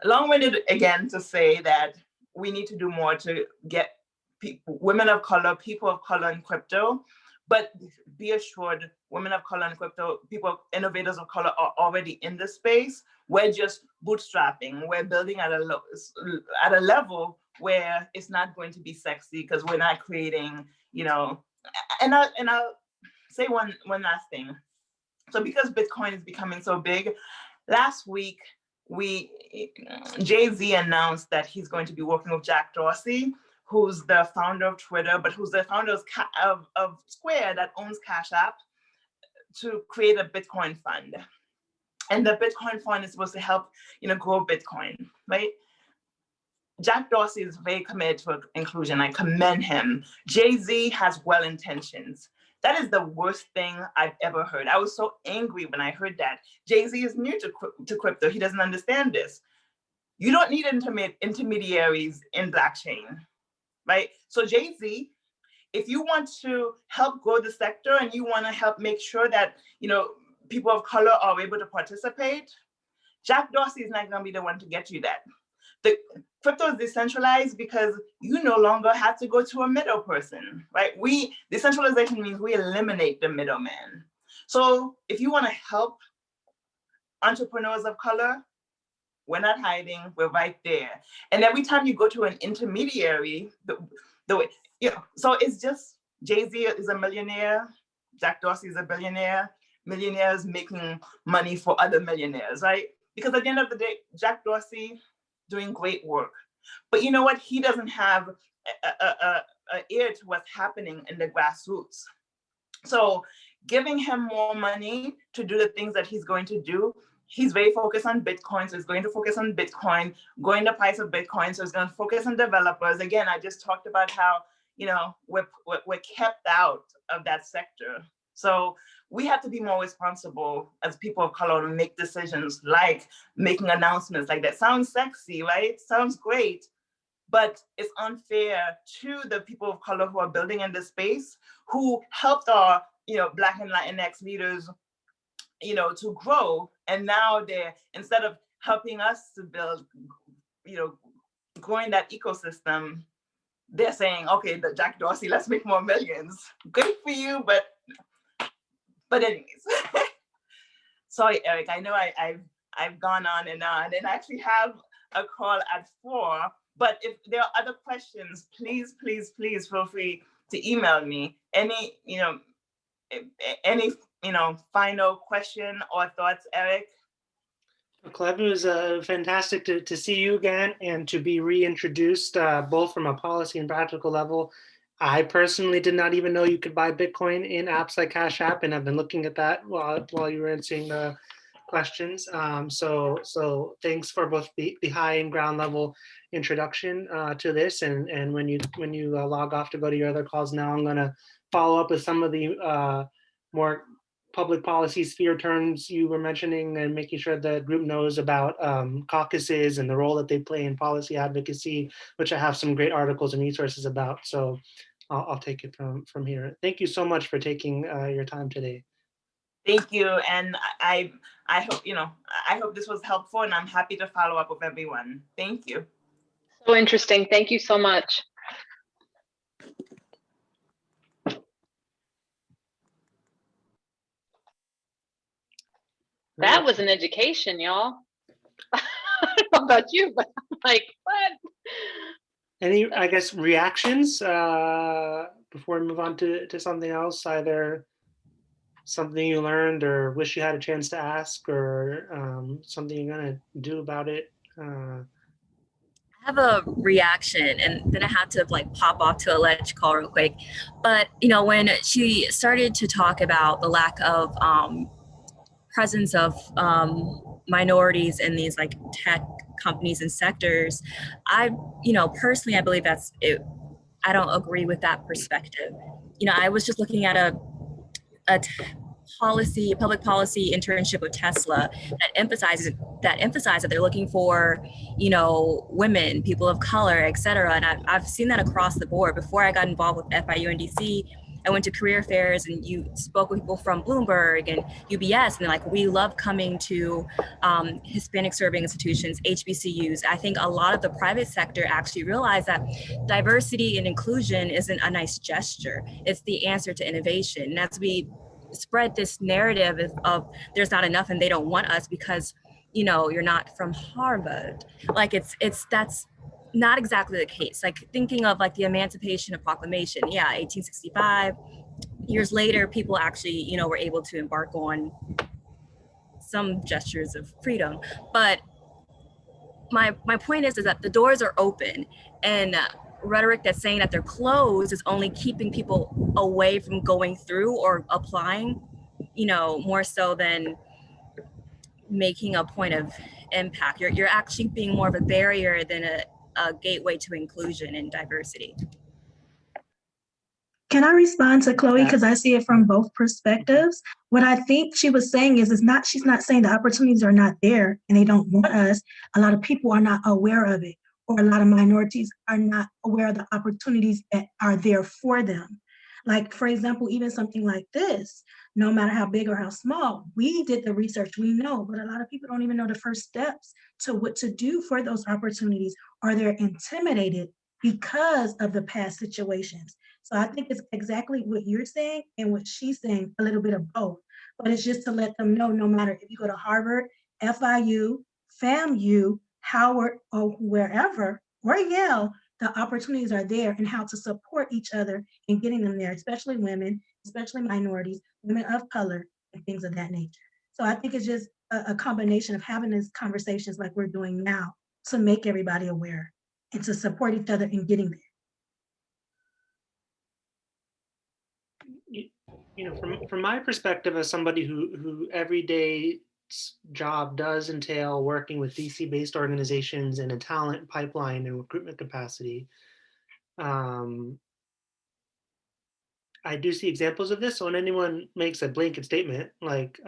long-winded again to say that we need to do more to get women of color, people of color in crypto, but be assured, women of color in crypto, innovators of color are already in this space. We're just bootstrapping. We're building at a level where it's not going to be sexy because we're not creating, and I'll say one last thing. So because Bitcoin is becoming so big, last week, Jay-Z announced that he's going to be working with Jack Dorsey, who's the founder of Twitter, but who's the founder of Square that owns Cash App, to create a Bitcoin fund. And the Bitcoin fund is supposed to help, grow Bitcoin, right? Jack Dorsey is very committed to inclusion. I commend him. Jay-Z has well intentions. That is the worst thing I've ever heard. I was so angry when I heard that. Jay-Z is new to crypto. He doesn't understand this. You don't need intermediaries in blockchain, right? So Jay-Z, if you want to help grow the sector and you want to help make sure that, people of color are able to participate, Jack Dorsey is not going to be the one to get you that. The crypto is decentralized because you no longer have to go to a middle person, right? Decentralization means we eliminate the middleman. So if you want to help entrepreneurs of color, we're not hiding, we're right there. And every time you go to an intermediary, so it's just, Jay-Z is a millionaire, Jack Dorsey is a billionaire, millionaires making money for other millionaires, right? Because at the end of the day, Jack Dorsey doing great work. But you know what? He doesn't have an ear to what's happening in the grassroots. So giving him more money to do the things that he's going to do, he's very focused on Bitcoin, so he's going to focus on Bitcoin, growing the price of Bitcoin, so he's going to focus on developers. Again, I just talked about how, we're kept out of that sector. So we have to be more responsible as people of color to make decisions, like making announcements. Like, that sounds sexy, right? Sounds great, but it's unfair to the people of color who are building in this space, who helped our, Black and Latinx leaders, to grow. And now they're, instead of helping us to build, growing that ecosystem, they're saying, okay, the Jack Dorsey, let's make more millions. Good for you, but anyways. Sorry, Eric, I know I've gone on, and I actually have a call at 4, but if there are other questions, please feel free to email me. Any final question or thoughts, Eric? Cleve, it was fantastic to see you again and to be reintroduced, both from a policy and practical level. I personally did not even know you could buy Bitcoin in apps like Cash App, and I've been looking at that while you were answering the questions. So thanks for both the high and ground level introduction to this. And when you log off to go to your other calls now, I'm going to follow up with some of the more public policy sphere terms you were mentioning, and making sure the group knows about caucuses and the role that they play in policy advocacy, which I have some great articles and resources about. So I'll take it from here. Thank you so much for taking your time today. Thank you, and I hope I hope this was helpful, and I'm happy to follow up with everyone. Thank you. So interesting. Thank you so much. That was an education, y'all. I don't know about you, but I'm like, what? Any, I guess, reactions before we move on to something else? Either something you learned or wish you had a chance to ask, or something you're gonna do about it? I have a reaction, and then I had to pop off to a ledge call real quick. But when she started to talk about the lack of presence of minorities in these tech companies and sectors, I personally, I believe that's it. I don't agree with that perspective. I was just looking at a public policy internship with Tesla that emphasizes that they're looking for, women, people of color, et cetera. And I've seen that across the board. Before I got involved with FIU and DC, I went to career fairs, and you spoke with people from Bloomberg and UBS, and they're like, we love coming to Hispanic serving institutions, HBCUs. I think a lot of the private sector actually realized that diversity and inclusion isn't a nice gesture. It's the answer to innovation. And as we spread this narrative of there's not enough and they don't want us because you're not from Harvard, that's not exactly the case. Thinking of the Emancipation Proclamation, 1865, years later people actually were able to embark on some gestures of freedom. But my point is that the doors are open, and rhetoric that's saying that they're closed is only keeping people away from going through or applying, more so than making a point of impact. You're actually being more of a barrier than a gateway to inclusion and diversity. Can I respond to Chloe? Because I see it from both perspectives. What I think she was saying is she's not saying the opportunities are not there and they don't want us. A lot of people are not aware of it, or a lot of minorities are not aware of the opportunities that are there for them. For example, even something like this, no matter how big or how small, we did the research, we know, but a lot of people don't even know the first steps to what to do for those opportunities, or they're intimidated because of the past situations. So I think it's exactly what you're saying and what she's saying, a little bit of both. But it's just to let them know, no matter if you go to Harvard, FIU, FAMU, Howard, or wherever, or Yale, the opportunities are there, and how to support each other in getting them there, especially women, especially minorities, women of color, and things of that nature. So I think it's just a combination of having these conversations like we're doing now to make everybody aware and to support each other in getting there. From my perspective, as somebody who everyday job does entail working with DC-based organizations in a talent pipeline and recruitment capacity, I do see examples of this. So when anyone makes a blanket statement like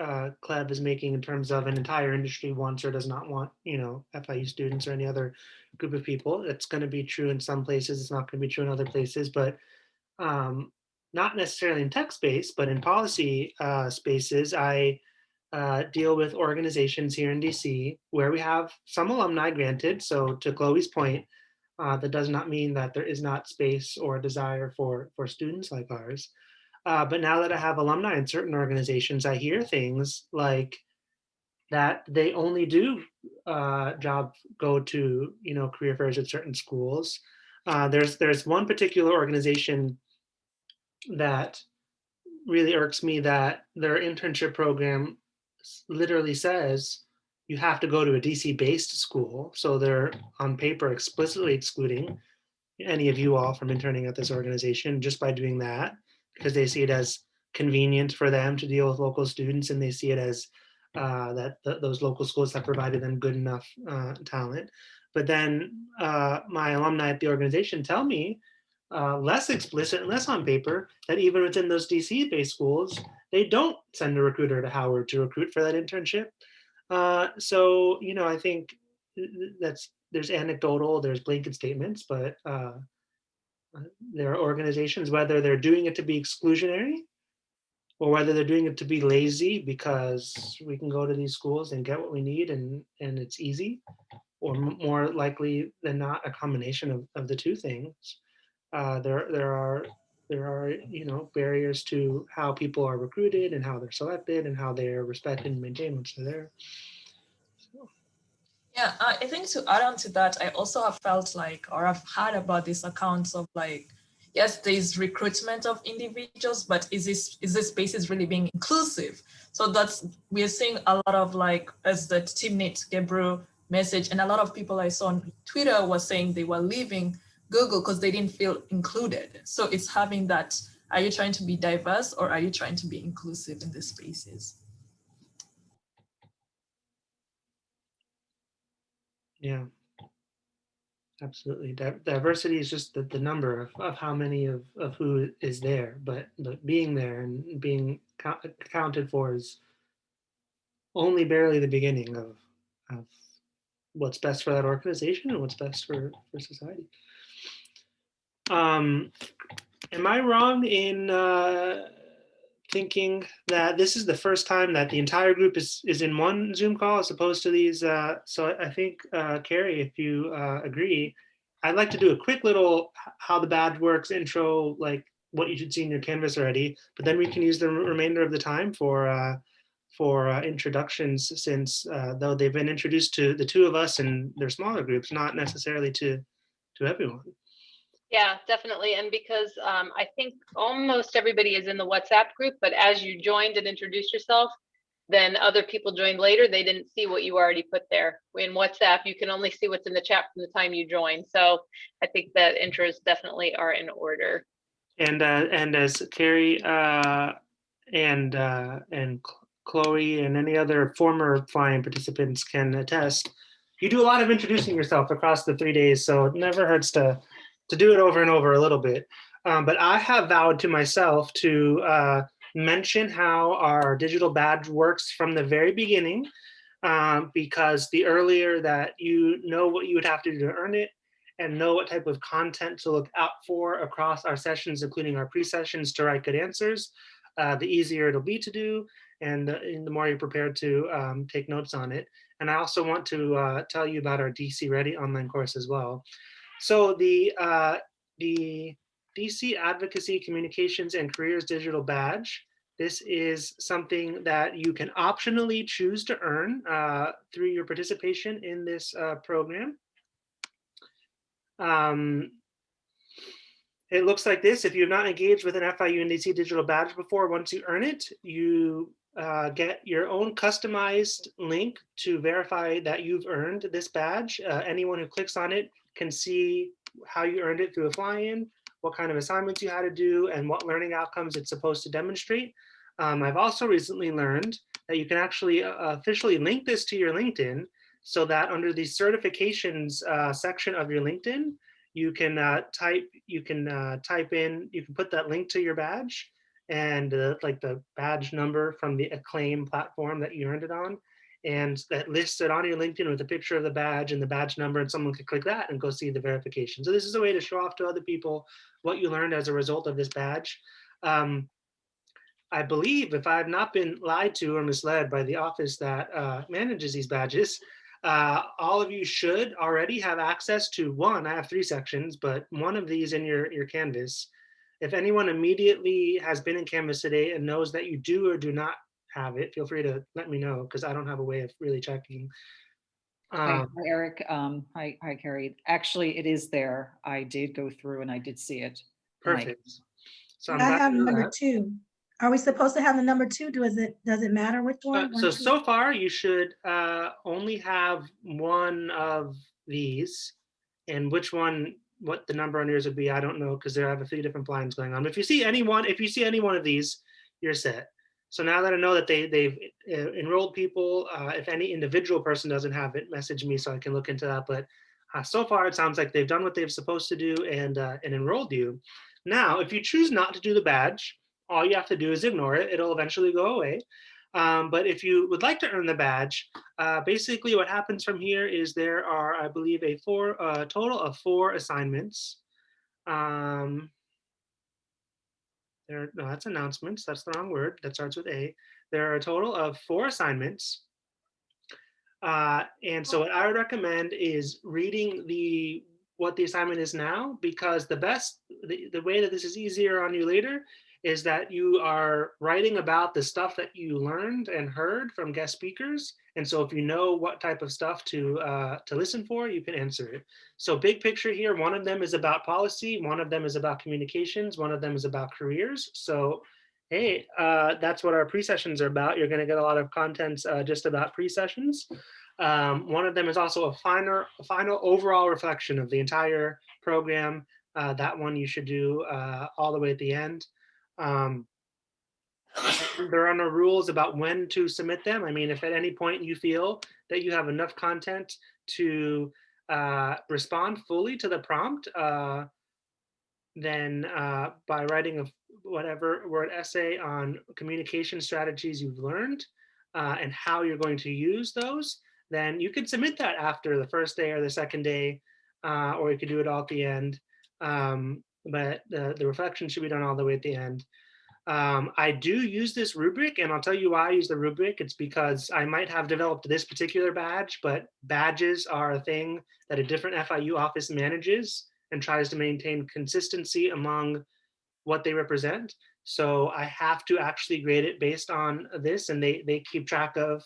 Cleve is making in terms of an entire industry wants or does not want, FIU students or any other group of people, it's going to be true in some places. It's not going to be true in other places, but not necessarily in tech space, but in policy spaces, I deal with organizations here in DC where we have some alumni granted. So to Chloe's point, that does not mean that there is not space or desire for students like ours. But now that I have alumni in certain organizations, I hear things like that they only do go to career fairs at certain schools. There's one particular organization that really irks me, that their internship program literally says you have to go to a DC based school. So they're on paper explicitly excluding any of you all from interning at this organization just by doing that, because they see it as convenient for them to deal with local students, and they see it as those local schools have provided them good enough talent. But then my alumni at the organization tell me less explicit and less on paper that even within those DC-based schools, they don't send a recruiter to Howard to recruit for that internship. So, I think there's anecdotal, there's blanket statements, but there are organizations, whether they're doing it to be exclusionary or whether they're doing it to be lazy because we can go to these schools and get what we need and it's easy, or more likely than not a combination of the two things. There are barriers to how people are recruited and how they're selected and how they're respected and maintained once they're there. So. Yeah, I think to add on to that, I also have felt like, or I've heard about these accounts of like, yes, there's recruitment of individuals, but is this spaces really being inclusive? So we're seeing a lot of like, as the teammate Gabriel message, and a lot of people I saw on Twitter was saying they were leaving Google because they didn't feel included. So it's having that, are you trying to be diverse or are you trying to be inclusive in these spaces? Yeah, absolutely. Diversity is just the number of how many of who is there, but being there and being accounted for is only barely the beginning of what's best for that organization and what's best for society. Am I wrong in thinking that this is the first time that the entire group is in one Zoom call as opposed to these? So I think, Carrie, if you agree, I'd like to do a quick little how the badge works intro, like what you should see in your Canvas already, but then we can use the remainder of the time for introductions, since though they've been introduced to the two of us and their smaller groups, not necessarily to everyone. Yeah, definitely. And because I think almost everybody is in the WhatsApp group, but as you joined and introduced yourself, then other people joined later. They didn't see what you already put there. In WhatsApp, you can only see what's in the chat from the time you join. So I think that intros definitely are in order. And as Carrie and Chloe and any other former flying participants can attest, you do a lot of introducing yourself across the 3 days, so it never hurts to do it over and over a little bit. But I have vowed to myself to mention how our digital badge works from the very beginning, because the earlier that you know what you would have to do to earn it and know what type of content to look out for across our sessions, including our pre-sessions, to write good answers, the easier it'll be to do, and the more you're prepared to take notes on it. And I also want to tell you about our DC Ready online course as well. So the DC Advocacy, Communications, and Careers Digital Badge, this is something that you can optionally choose to earn through your participation in this program. It looks like this. If you've not engaged with an FIU and DC digital badge before, once you earn it, you get your own customized link to verify that you've earned this badge. Anyone who clicks on it can see how you earned it through a fly-in, what kind of assignments you had to do, and what learning outcomes it's supposed to demonstrate. I've also recently learned that you can actually officially link this to your LinkedIn, so that under the certifications section of your LinkedIn, you can type in, you can put that link to your badge and like the badge number from the Acclaim platform that you earned it on. And that lists it on your LinkedIn with a picture of the badge and the badge number, and someone could click that and go see the verification. So this is a way to show off to other people what you learned as a result of this badge. I believe, if I have not been lied to or misled by the office that manages these badges, all of you should already have access to one. I have 3 sections, but one of these in your Canvas. If anyone immediately has been in Canvas today and knows that you do or do not have it, feel free to let me know, because I don't have a way of really checking. Hi, Eric. Hi, Carrie. Actually, it is there. I did go through and I did see it. Perfect. So I'm I glad have to know number that. 2. Are we supposed to have the number 2? Does it matter which one? So far you should only have one of these, and which one, what the number on yours would be, I don't know, because there have a few different blinds going on. But if you see any one of these, you're set. So now that I know that they've enrolled people, if any individual person doesn't have it, message me so I can look into that. But so far it sounds like they've done what they're supposed to do and enrolled you. Now, if you choose not to do the badge, all you have to do is ignore it. It'll eventually go away. But if you would like to earn the badge, basically what happens from here is there are, I believe, a total of 4 assignments. No, that's announcements. That's the wrong word. That starts with A. There are a total of 4 assignments. And so what I would recommend is reading what the assignment is now, because the way that this is easier on you later is that you are writing about the stuff that you learned and heard from guest speakers. And so if you know what type of stuff to listen for, you can answer it. So big picture here, one of them is about policy, one of them is about communications, one of them is about careers. So, hey, that's what our pre-sessions are about. You're gonna get a lot of content just about pre-sessions. One of them is also a final overall reflection of the entire program. That one you should do all the way at the end. There are no rules about when to submit them. I mean, if at any point you feel that you have enough content to respond fully to the prompt, then by writing a whatever word essay on communication strategies you've learned and how you're going to use those, then you could submit that after the first day or the second day, or you could do it all at the end. But the reflection should be done all the way at the end. I do use this rubric, and I'll tell you why I use the rubric. It's because I might have developed this particular badge, but badges are a thing that a different FIU office manages and tries to maintain consistency among what they represent. So I have to actually grade it based on this, and they keep track of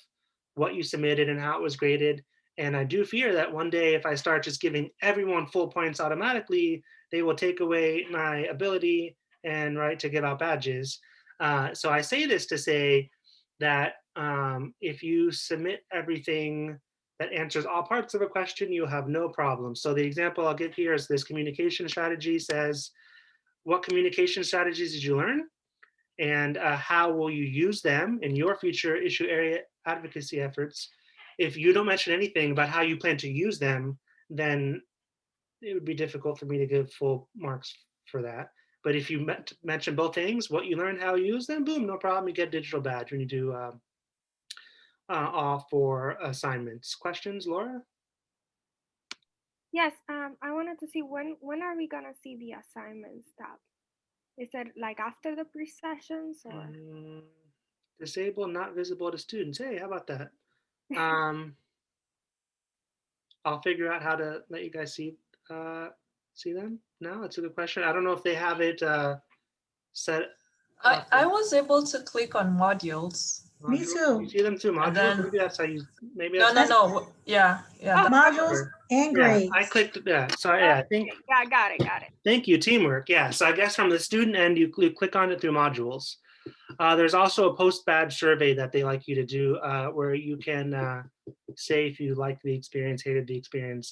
what you submitted and how it was graded. And I do fear that one day, if I start just giving everyone full points automatically, they will take away my ability and right to give out badges. So I say this to say that if you submit everything that answers all parts of a question, you'll have no problem. So the example I'll give here is this communication strategy says, what communication strategies did you learn? And how will you use them in your future issue area advocacy efforts? If you don't mention anything about how you plan to use them, then it would be difficult for me to give full marks for that. But if you mention both things, what you learned, how you use them, boom, no problem. You get a digital badge when you do all 4 assignments. Questions, Laura? Yes, I wanted to see when are we gonna see the assignments tab? Is it like after the pre-sessions or? Disabled, not visible to students. Hey, how about that? I'll figure out how to let you guys see them now. That's a good question. I don't know if they have it set. I was able to click on modules. Me too. You see them through modules? then, maybe that's how you. Maybe no. Yeah. Modules and grades. Yeah, I clicked. Yeah, sorry. Yeah, I think. Yeah, got it. Thank you, teamwork. Yeah, so I guess from the student end, you click on it through modules. There's also a post-badge survey that they like you to do, where you can say if you liked the experience, hated the experience,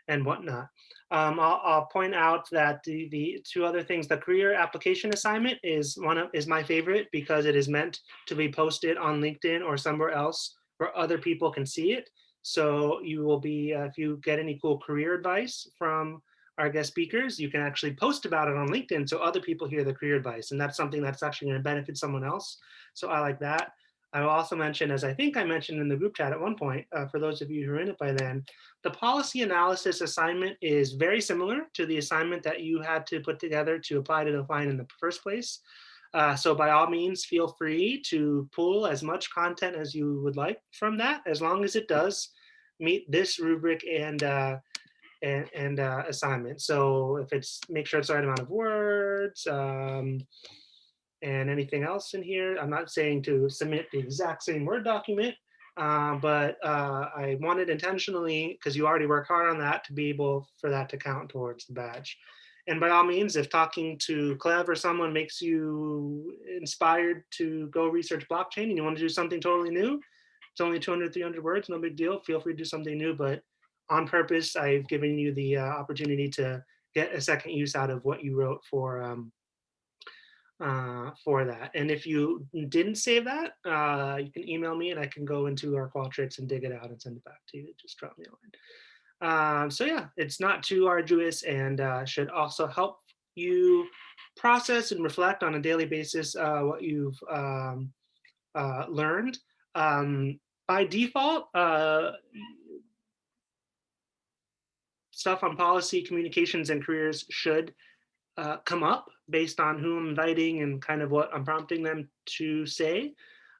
and whatnot. I'll point out that the 2 other things, the career application assignment is my favorite because it is meant to be posted on LinkedIn or somewhere else where other people can see it. So you will be, if you get any cool career advice from our guest speakers, you can actually post about it on LinkedIn so other people hear the career advice. And that's something that's actually going to benefit someone else. So I like that. I will also mention, as I think I mentioned in the group chat at one point, for those of you who are in it by then, the policy analysis assignment is very similar to the assignment that you had to put together to apply to Define in the first place. So by all means, feel free to pull as much content as you would like from that, as long as it does meet this rubric and assignment. So if it's, make sure it's the right amount of words, and anything else in here. I'm not saying to submit the exact same Word document, but I wanted intentionally, because you already work hard on that, to be able for that to count towards the badge. And by all means, if talking to Cleve or someone makes you inspired to go research blockchain and you want to do something totally new, it's only 200, 300 words, no big deal. Feel free to do something new, but on purpose, I've given you the opportunity to get a second use out of what you wrote for that. And if you didn't save that, you can email me and I can go into our Qualtrics and dig it out and send it back to you. Just drop me a line. So yeah, it's not too arduous and should also help you process and reflect on a daily basis what you've learned. By default, stuff on policy, communications, and careers should come up based on who I'm inviting and kind of what I'm prompting them to say.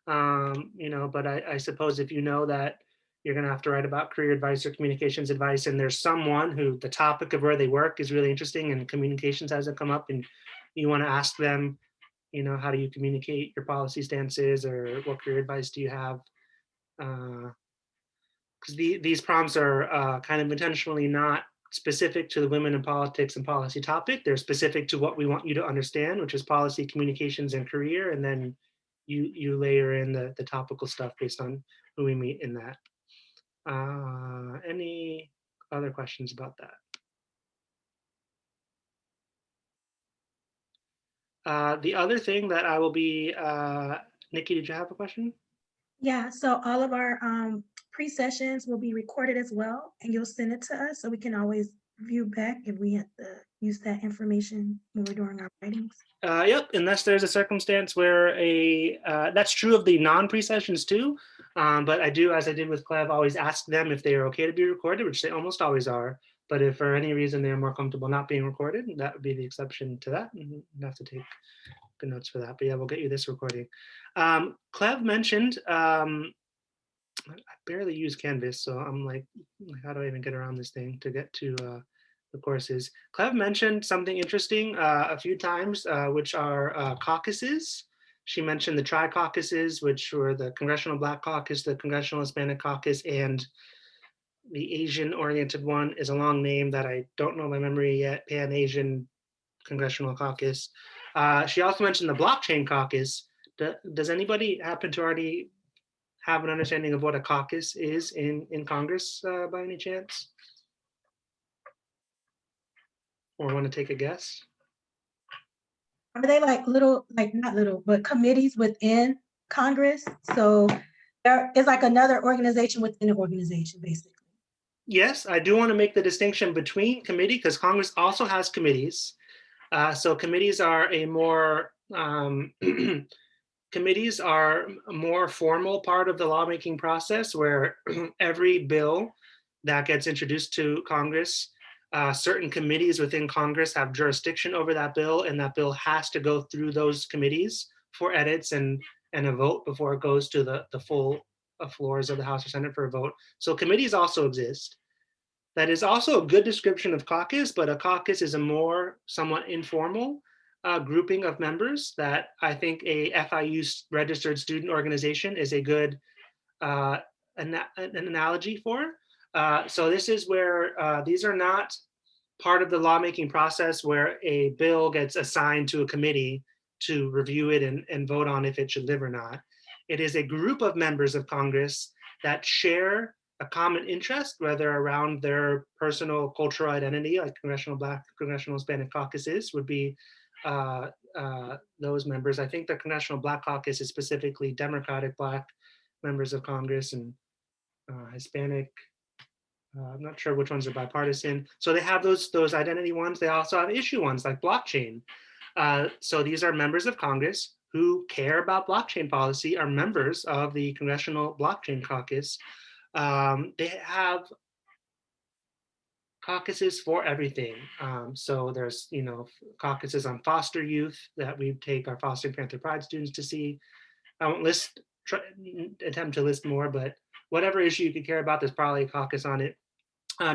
You know, but I suppose if you know that you're going to have to write about career advice or communications advice, and there's someone who the topic of where they work is really interesting and communications hasn't come up, and you want to ask them, you know, how do you communicate your policy stances, or what career advice do you have? Because these prompts are kind of intentionally not specific to the women in politics and policy topic. They're specific to what we want you to understand, which is policy, communications, and career. And then you layer in the topical stuff based on who we meet in that. Any other questions about that? The other thing that I will be, Nikki, did you have a question? Yeah, so all of our pre-sessions will be recorded as well, and you'll send it to us so we can always view back if we have to use that information when we're doing our writings. Yep, unless there's a circumstance where that's true of the non-pre-sessions too, but I do, as I did with Cleve, always ask them if they are okay to be recorded, which they almost always are. But if for any reason they're more comfortable not being recorded, that would be the exception to that. You have to take good notes for that, but yeah, we'll get you this recording. Cleve mentioned, I barely use Canvas, so I'm like, how do I even get around this thing to get to the courses? Cleve mentioned something interesting a few times, which are caucuses. She mentioned the tri-caucuses, which were the Congressional Black Caucus, the Congressional Hispanic Caucus, and the Asian-oriented one is a long name that I don't know my memory yet, Pan-Asian Congressional Caucus. She also mentioned the Blockchain Caucus. Does anybody happen to already have an understanding of what a caucus is in Congress by any chance? Or want to take a guess? Are they like little, like not little, but committees within Congress? So there is like another organization within an organization, basically. Yes, I do want to make the distinction between committee, because Congress also has committees. So committees are a more committees are a more formal part of the lawmaking process, where every bill that gets introduced to Congress, certain committees within Congress have jurisdiction over that bill, and that bill has to go through those committees for edits and a vote before it goes to the full floors of the House or Senate for a vote. So committees also exist. That is also a good description of caucus, but a caucus is a more somewhat informal grouping of members that I think a FIU registered student organization is a good an analogy for. So this is where these are not part of the lawmaking process where a bill gets assigned to a committee to review it and vote on if it should live or not. It is a group of members of Congress that share a common interest, whether around their personal cultural identity, like Congressional Black, Congressional Hispanic caucuses would be those members. I think the Congressional Black Caucus is specifically Democratic Black members of Congress, and Hispanic I'm not sure which ones are bipartisan. So they have those identity ones. They also have issue ones like blockchain. So these are members of Congress who care about blockchain policy, are members of the Congressional Blockchain Caucus. They have caucuses for everything. So there's, caucuses on foster youth that we take our Foster and Panther Pride students to see. I won't attempt to list more, but whatever issue you could care about, there's probably a caucus on it.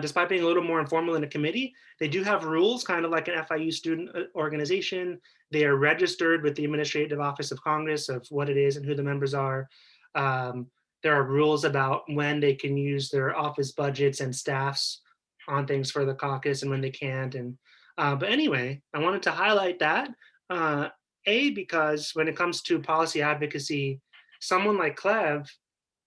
Despite being a little more informal in a committee, they do have rules, kind of like an FIU student organization. They are registered with the Administrative Office of Congress of what it is and who the members are. There are rules about when they can use their office budgets and staffs on things for the caucus and when they can't. And but anyway, I wanted to highlight that. Because when it comes to policy advocacy, someone like Cleve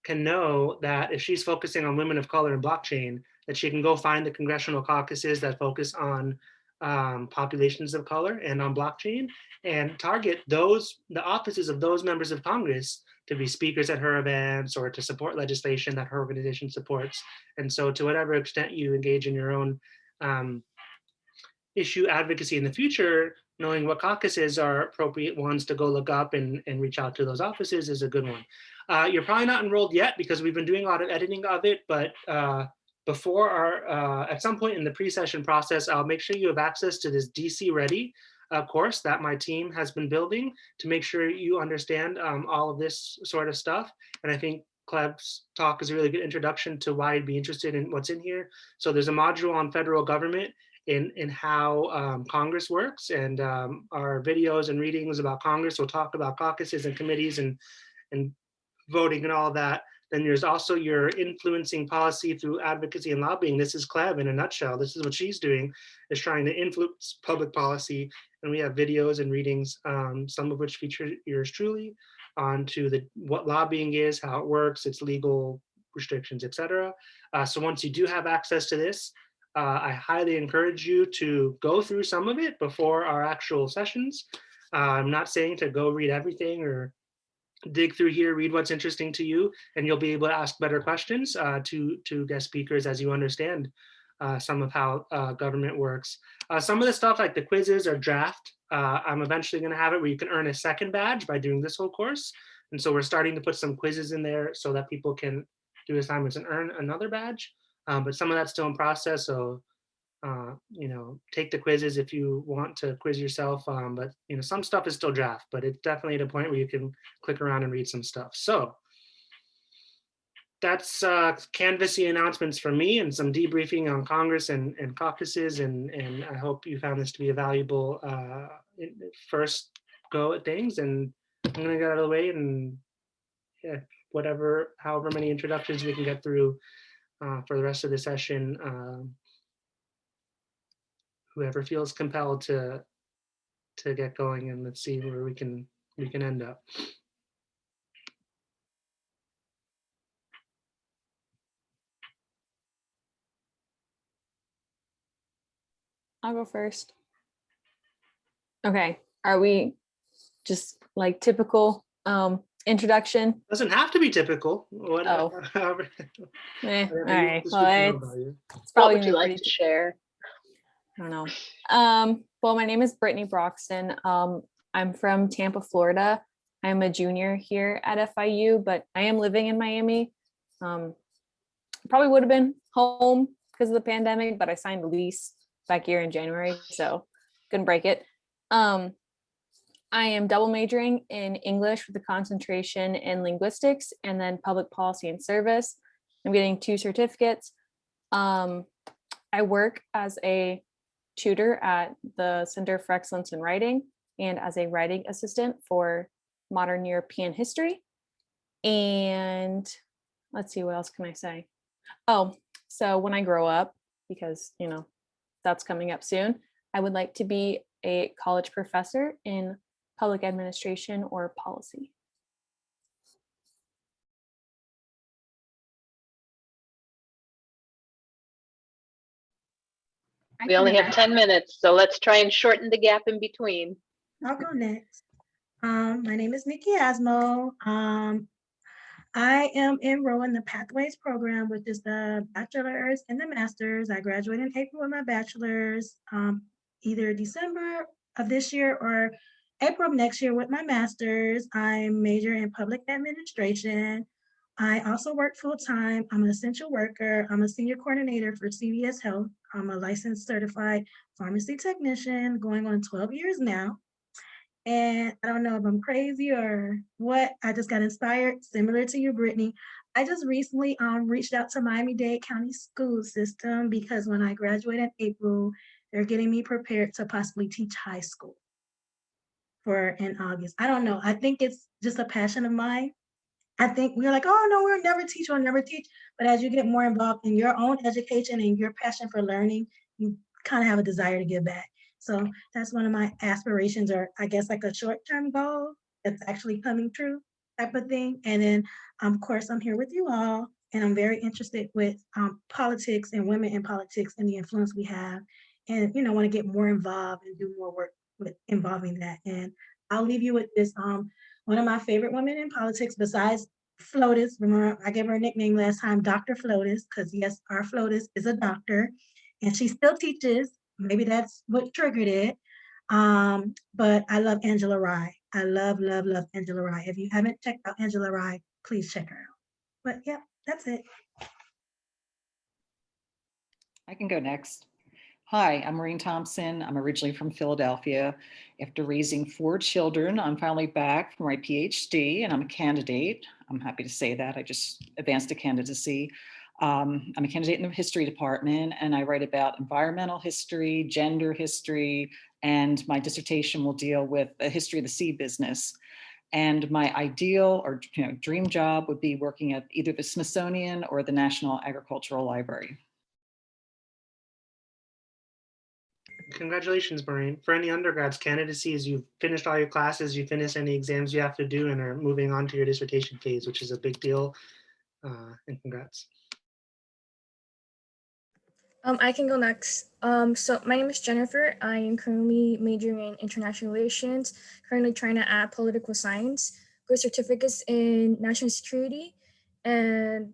can know that if she's focusing on women of color and blockchain, that she can go find the congressional caucuses that focus on populations of color and on blockchain, and target the offices of those members of Congress to be speakers at her events or to support legislation that her organization supports. And so to whatever extent you engage in your own issue advocacy in the future, knowing what caucuses are appropriate ones to go look up and reach out to those offices is a good one. You're probably not enrolled yet because we've been doing a lot of editing of it, but before at some point in the pre-session process, I'll make sure you have access to this DC Ready course that my team has been building to make sure you understand all of this sort of stuff. And I think Cleve's talk is a really good introduction to why you'd be interested in what's in here. So there's a module on federal government in how Congress works, and our videos and readings about Congress will talk about caucuses and committees and voting and all of that. Then there's also your influencing policy through advocacy and lobbying. This is Cleve in a nutshell. This is what she's doing, is trying to influence public policy. And we have videos and readings, some of which feature yours truly, onto what lobbying is, how it works, its legal restrictions, etc. So once you do have access to this, I highly encourage you to go through some of it before our actual sessions. I'm not saying to go read everything or dig through here, read what's interesting to you, and you'll be able to ask better questions to guest speakers as you understand some of how government works. Some of the stuff like the quizzes are draft. I'm eventually going to have it where you can earn a second badge by doing this whole course. And so we're starting to put some quizzes in there so that people can do assignments and earn another badge. But some of that's still in process. So, take the quizzes if you want to quiz yourself. But, some stuff is still draft, but it's definitely at a point where you can click around and read some stuff. So that's canvassy announcements from me and some debriefing on Congress and caucuses. And I hope you found this to be a valuable first go at things. And I'm going to get out of the way and however many introductions we can get through for the rest of the session. Whoever feels compelled to get going, and let's see where we can end up. I'll go first. Okay, are we just like typical introduction? Doesn't have to be typical. Oh. All right. Well, it's probably what would you like to share? I don't know. Well, my name is Brittany Broxton. I'm from Tampa, Florida. I'm a junior here at FIU, but I am living in Miami. Probably would have been home because of the pandemic, but I signed a lease back here in January, so couldn't break it. I am double majoring in English with a concentration in linguistics and then public policy and service. I'm getting 2 certificates. I work as a tutor at the Center for Excellence in Writing and as a writing assistant for modern European history. And let's see, what else can I say? Oh, so when I grow up, because, that's coming up soon, I would like to be a college professor in public administration or policy. We only have 10 minutes, so let's try and shorten the gap in between. I'll go next. My name is Nikki Asmo. I am enrolled in the Pathways program, which is the bachelor's and the master's. I graduated in April with my bachelor's, either December of this year or April of next year with my master's. I major in public administration. I also work full-time. I'm an essential worker. I'm a senior coordinator for CVS Health. I'm a licensed certified pharmacy technician going on 12 years now. And I don't know if I'm crazy or what. I just got inspired, similar to you, Brittany. I just recently reached out to Miami-Dade County School System because when I graduate in April, they're getting me prepared to possibly teach high school in August. I don't know. I think it's just a passion of mine. I think we're like, oh no, we'll never teach. But as you get more involved in your own education and your passion for learning, you kind of have a desire to give back. So that's one of my aspirations, or I guess like a short-term goal that's actually coming true type of thing. And then of course I'm here with you all, and I'm very interested with politics and women in politics and the influence we have, and want to get more involved and do more work with involving that. And I'll leave you with this. One of my favorite women in politics, besides FLOTUS, remember I gave her a nickname last time, Dr. FLOTUS, because yes, our FLOTUS is a doctor, and she still teaches. Maybe that's what triggered it. But I love Angela Rye. I love Angela Rye. If you haven't checked out Angela Rye, please check her out. But yeah, that's it. I can go next. Hi, I'm Maureen Thompson. I'm originally from Philadelphia. After raising 4 children, I'm finally back for my PhD, and I'm a candidate. I'm happy to say that. I just advanced to candidacy. I'm a candidate in the history department, and I write about environmental history, gender history, and my dissertation will deal with the history of the seed business. And my ideal or dream job would be working at either the Smithsonian or the National Agricultural Library. Congratulations, Maureen. For any undergrads, candidacy is you've finished all your classes, you finished any exams you have to do, and are moving on to your dissertation phase, which is a big deal. And congrats. I can go next. So my name is Jennifer. I am currently majoring in international relations, currently trying to add political science, go certificates in national security and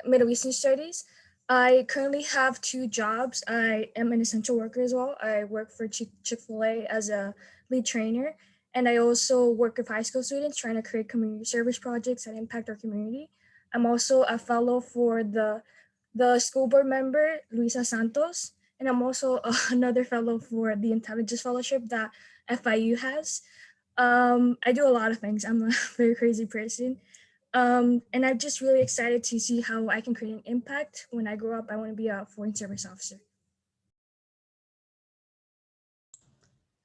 Middle Eastern studies. I currently have 2 jobs. I am an essential worker as well. I work for Chick-fil-A as a lead trainer, and I also work with high school students trying to create community service projects that impact our community. I'm also a fellow for the school board member, Luisa Santos, and I'm also another fellow for the Intelligence Fellowship that FIU has. I do a lot of things. I'm a very crazy person. And I'm just really excited to see how I can create an impact. When I grow up, I want to be a foreign service officer.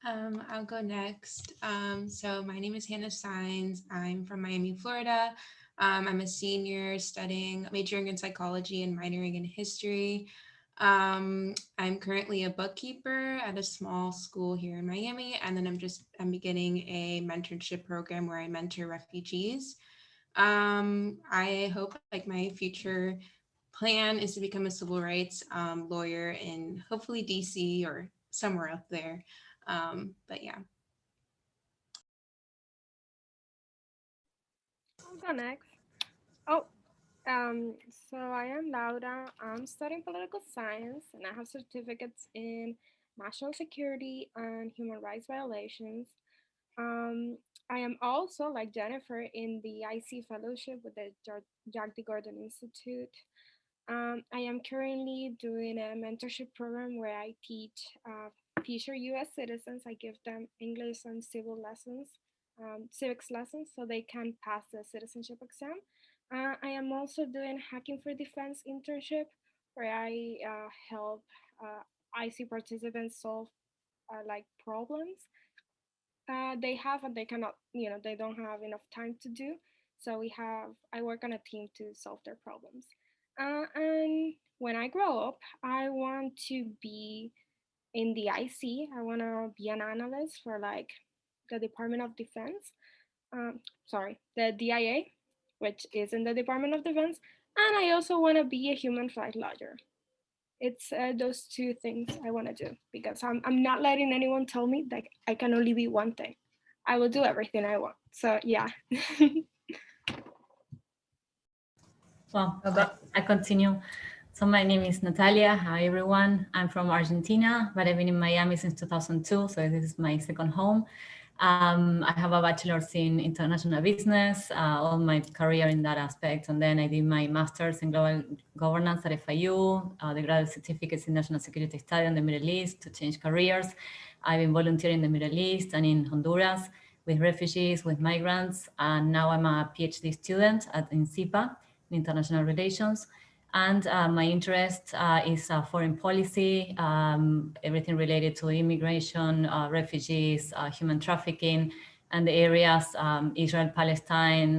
I'll go next. So my name is Hannah Sines. I'm from Miami, Florida. I'm a senior majoring in psychology and minoring in history. I'm currently a bookkeeper at a small school here in Miami, and then I'm beginning a mentorship program where I mentor refugees. I hope my future plan is to become a civil rights lawyer in hopefully DC or somewhere up there. But yeah. I'll go next. So I am Laura. I'm studying political science, and I have certificates in national security and human rights violations. I am also, like Jennifer, in the IC fellowship with the Jack D. Gordon Institute. I am currently doing a mentorship program where I teach future US citizens. I give them English and civics lessons so they can pass the citizenship exam. I am also doing Hacking for Defense internship where I help IC participants solve problems they have and they cannot, they don't have enough time to do. So I work on a team to solve their problems. And when I grow up, I want to be in the IC. I want to be an analyst for the Department of Defense. The DIA, which is in the Department of Defense. And I also want to be a human flight lawyer. It's those 2 things I want to do because I'm not letting anyone tell me that I can only be one thing. I will do everything I want. So yeah. Well, I continue. So my name is Natalia. Hi, everyone. I'm from Argentina, but I've been in Miami since 2002. So this is my second home. I have a bachelor's in international business, all my career in that aspect. And then I did my master's in global governance at FIU, the graduate certificates in national security study in the Middle East to change careers. I've been volunteering in the Middle East and in Honduras with refugees, with migrants. And now I'm a PhD student at INSIPA, in international relations. And my interest is foreign policy, everything related to immigration, refugees, human trafficking, and the areas Israel, Palestine,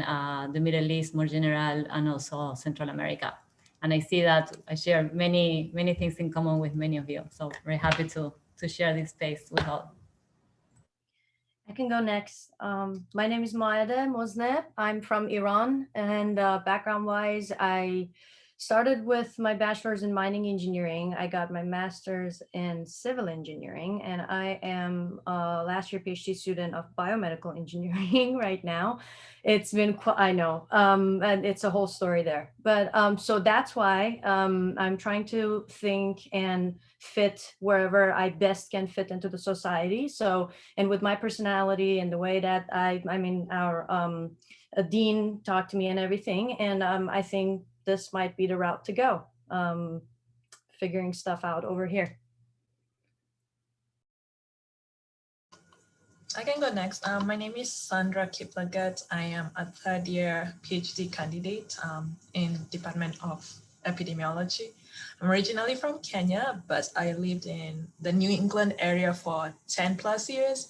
the Middle East more general, and also Central America. And I see that I share many things in common with many of you. So very happy to share this space with all. I can go next. My name is Maeda Mozneb. I'm from Iran, and background-wise, I started with my bachelor's in mining engineering. I got my master's in civil engineering, and I am a last year PhD student of biomedical engineering right now. It's been, I know, and it's a whole story there. But so that's why I'm trying to think and fit wherever I best can fit into the society. So, and with my personality and the way that I mean, our dean talked to me and everything, and I think this might be the route to go, figuring stuff out over here. I can go next. My name is Sandra Kiplagat. I am a third year PhD candidate in Department of Epidemiology. I'm originally from Kenya, but I lived in the New England area for 10 plus years.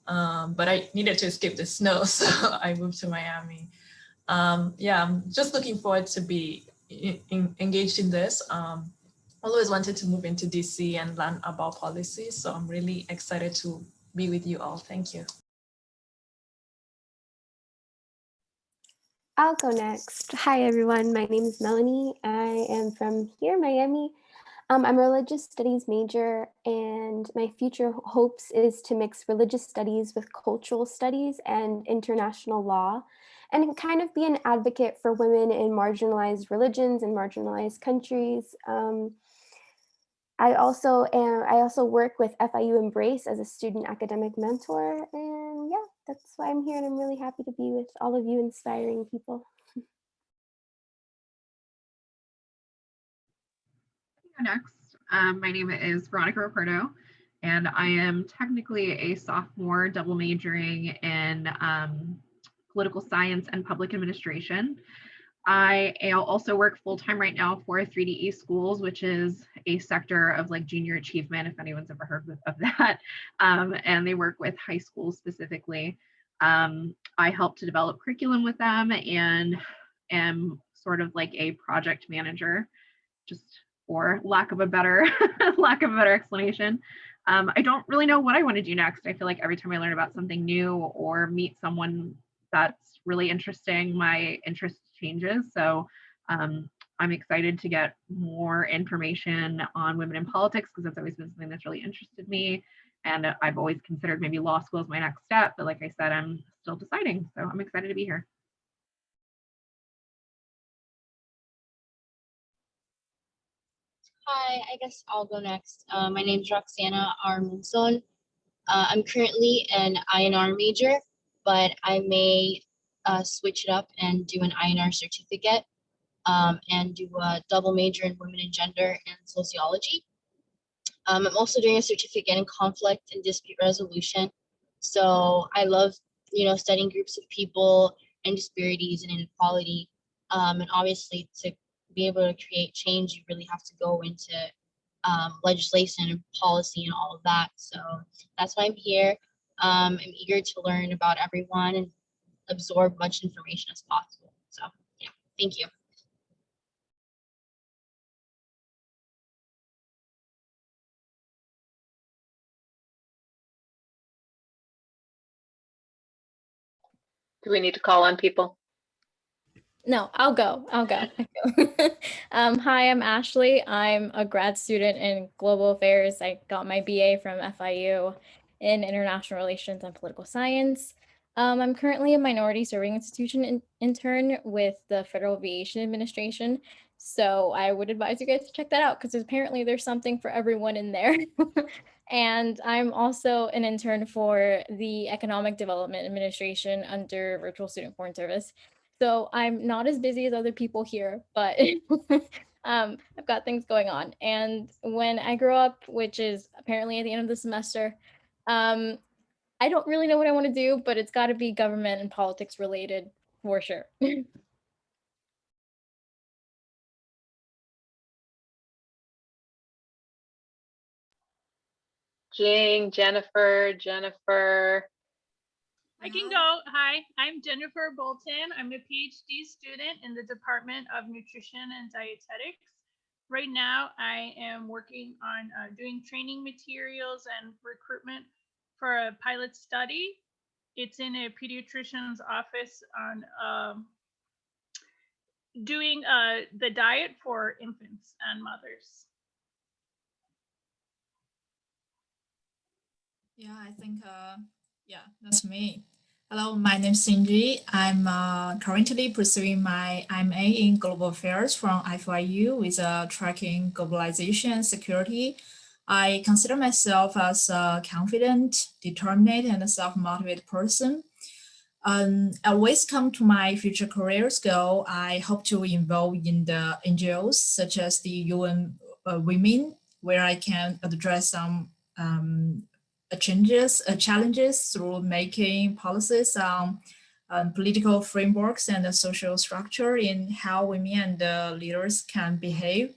But I needed to escape the snow, so I moved to Miami. Yeah, I'm just looking forward to be engaged in this. Always wanted to move into DC and learn about policy, so I'm really excited to be with you all. Thank you. I'll go next. Hi, everyone. My name is Melanie. I am from here, Miami. I'm a religious studies major, and my future hopes is to mix religious studies with cultural studies and international law, and kind of be an advocate for women in marginalized religions and marginalized countries. I also work with FIU Embrace as a student academic mentor, and yeah, that's why I'm here, and I'm really happy to be with all of you inspiring people. Next, my name is Veronica Ricardo, and I am technically a sophomore double majoring in political science and public administration. I also work full-time right now for 3DE Schools, which is a sector of like junior achievement, if anyone's ever heard of that. And they work with high schools specifically. I help to develop curriculum with them and am sort of like a project manager, just for lack of a better explanation. I don't really know what I want to do next. I feel like every time I learn about something new or meet someone that's really interesting, my interest changes. So I'm excited to get more information on women in politics, because that's always been something that's really interested me. And I've always considered maybe law school as my next step, but like I said, I'm still deciding. So I'm excited to be here. Hi, I guess I'll go next. My name is Roxana Armunson. I'm currently an INR major, but I may switch it up and do an INR certificate and do a double major in women and gender and sociology. I'm also doing a certificate in conflict and dispute resolution. So I love, studying groups of people and disparities and inequality. And obviously to be able to create change, you really have to go into legislation and policy and all of that. So that's why I'm here. I'm eager to learn about everyone and absorb much information as possible. So yeah, thank you. Do we need to call on people? No, I'll go. Hi, I'm Ashley. I'm a grad student in global affairs. I got my BA from FIU in international relations and political science. I'm currently a minority serving institution intern with the Federal Aviation Administration. So I would advise you guys to check that out because apparently there's something for everyone in there. And I'm also an intern for the Economic Development Administration under Virtual Student Foreign Service. So I'm not as busy as other people here, but I've got things going on. And when I grow up, which is apparently at the end of the semester, I don't really know what I want to do, but it's got to be government and politics related for sure. Jing, Jennifer. I can go. Hi, I'm Jennifer Bolton. I'm a PhD student in the Department of Nutrition and Dietetics. Right now, I am working on doing training materials and recruitment for a pilot study. It's in a pediatrician's office on doing the diet for infants and mothers. Yeah, I think, yeah, that's me. Hello, my name is Cindy. I'm currently pursuing my MA in Global Affairs from FIU with tracking globalization and security. I consider myself as a confident, determined, and self-motivated person. I always come to my future careers goal. I hope to involve in the NGOs such as the UN Women, where I can address some challenges through making policies on political frameworks and the social structure in how women and leaders can behave,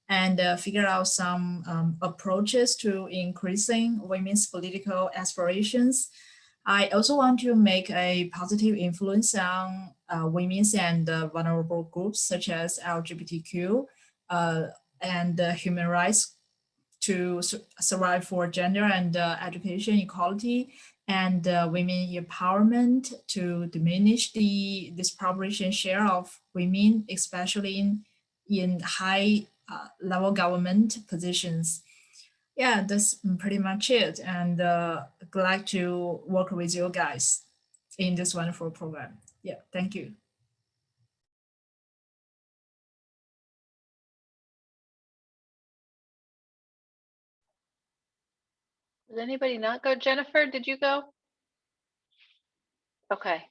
and figure out some approaches to increasing women's political aspirations. I also want to make a positive influence on women's and vulnerable groups such as LGBTQ and human rights to survive for gender and education equality and women empowerment, to diminish the disproportionate share of women, especially in high level government positions. Yeah, that's pretty much it. And glad to work with you guys in this wonderful program. Yeah, thank you. Did anybody not go? Jennifer, did you go? Okay.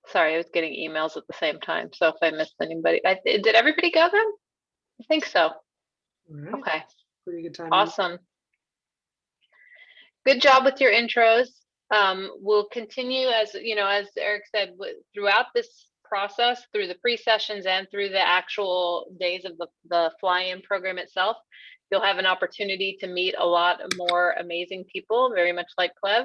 Sorry, I was getting emails at the same time. So if I missed anybody, did everybody go then? I think so. All right. Okay. Pretty good time. Awesome. Good job with your intros. We'll continue, as you know, as Eric said, throughout this process, through the pre-sessions and through the actual days of the fly-in program itself. You'll have an opportunity to meet a lot more amazing people, very much like Cleve.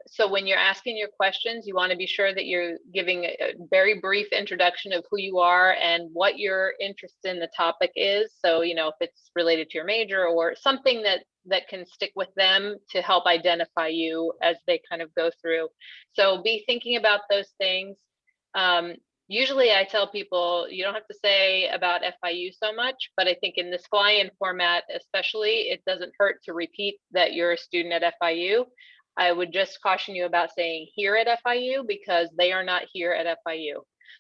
So when you're asking your questions, you want to be sure that you're giving a very brief introduction of who you are and what your interest in the topic is. So, you know, if it's related to your major or something that can stick with them to help identify you as they kind of go through. So be thinking about those things. Usually I tell people you don't have to say about FIU so much, but I think in this fly-in format, especially, it doesn't hurt to repeat that you're a student at FIU. I would just caution you about saying here at FIU because they are not here at FIU.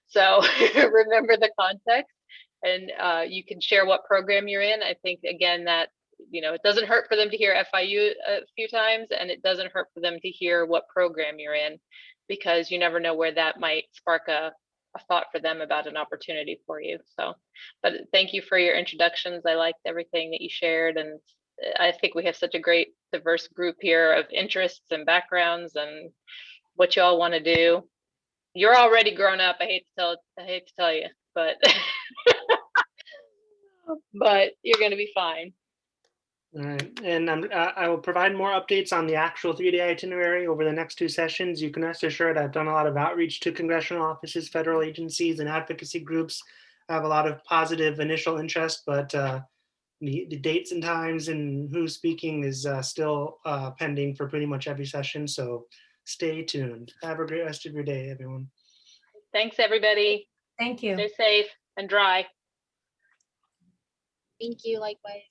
So remember the context, and you can share what program you're in. I think, again, that, you know, it doesn't hurt for them to hear FIU a few times, and it doesn't hurt for them to hear what program you're in, because you never know where that might spark a thought for them about an opportunity for you. So, but thank you for your introductions. I liked everything that you shared, and I think we have such a great diverse group here of interests and backgrounds and what you all want to do. You're already grown up. I hate to tell you, but but you're going to be fine. All right, and I will provide more updates on the actual 3-day itinerary over the next 2 sessions. You can rest assured I've done a lot of outreach to congressional offices, federal agencies, and advocacy groups. I have a lot of positive initial interest, but the dates and times and who's speaking is still pending for pretty much every session. So stay tuned. Have a great rest of your day, everyone. Thanks, everybody. Thank you. Stay safe and dry. Thank you, likewise.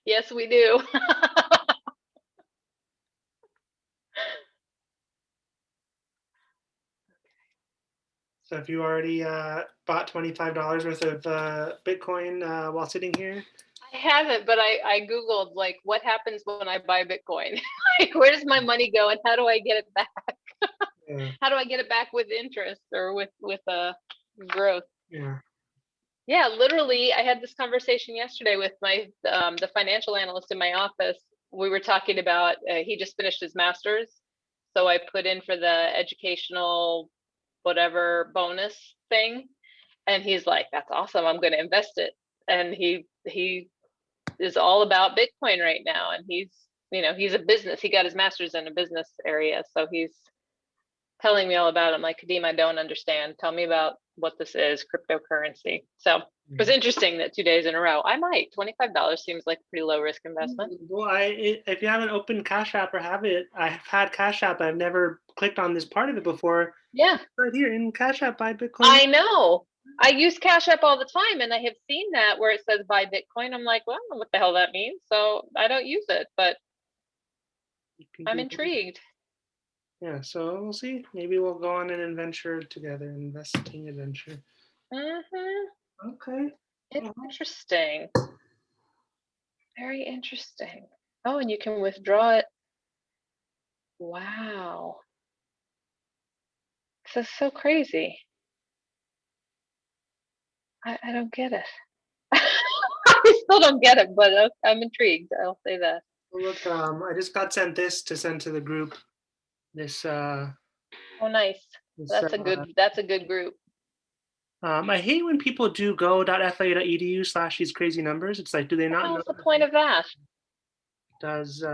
Yes, we do. So if you already bought $25 worth of Bitcoin while sitting here, I haven't, but I Googled like what happens when I buy Bitcoin. Like, where does my money go and how do I get it back? yeah, How do I get it back with interest or with growth? yeah. Yeah, literally, I had this conversation yesterday with my the financial analyst in my office. We were talking about he just finished his master's, so I put in for the educational whatever bonus thing, and he's like, "That's awesome! I'm going to invest it." And he is all about Bitcoin right now, and he's a business. He got his master's in a business area, so he's telling me all about it. I'm like, Kadeem, I don't understand. Tell me about what this is, cryptocurrency. So it was interesting that 2 days in a row. I might. $25 seems like a pretty low risk investment. Well, if you haven't opened Cash App or have it, I've had Cash App. I've never clicked on this part of it before. Yeah. Right here in Cash App, buy Bitcoin. I know. I use Cash App all the time, and I have seen that where it says buy Bitcoin. I'm like, well, I don't know what the hell that means, so I don't use it, but I'm intrigued. Yeah, so we'll see. Maybe we'll go on an adventure together, investing adventure. Mm-hmm. Okay. Interesting. Very interesting. Oh, and you can withdraw it. Wow. This is so crazy. I don't get it. I still don't get it, but I'm intrigued. I'll say that. Well, look, I just got sent this to send to the group. This. Oh, nice. That's a good group. I hate when people do go.fiu.edu/ these crazy numbers. It's like, do they not know? What's the point of that? Does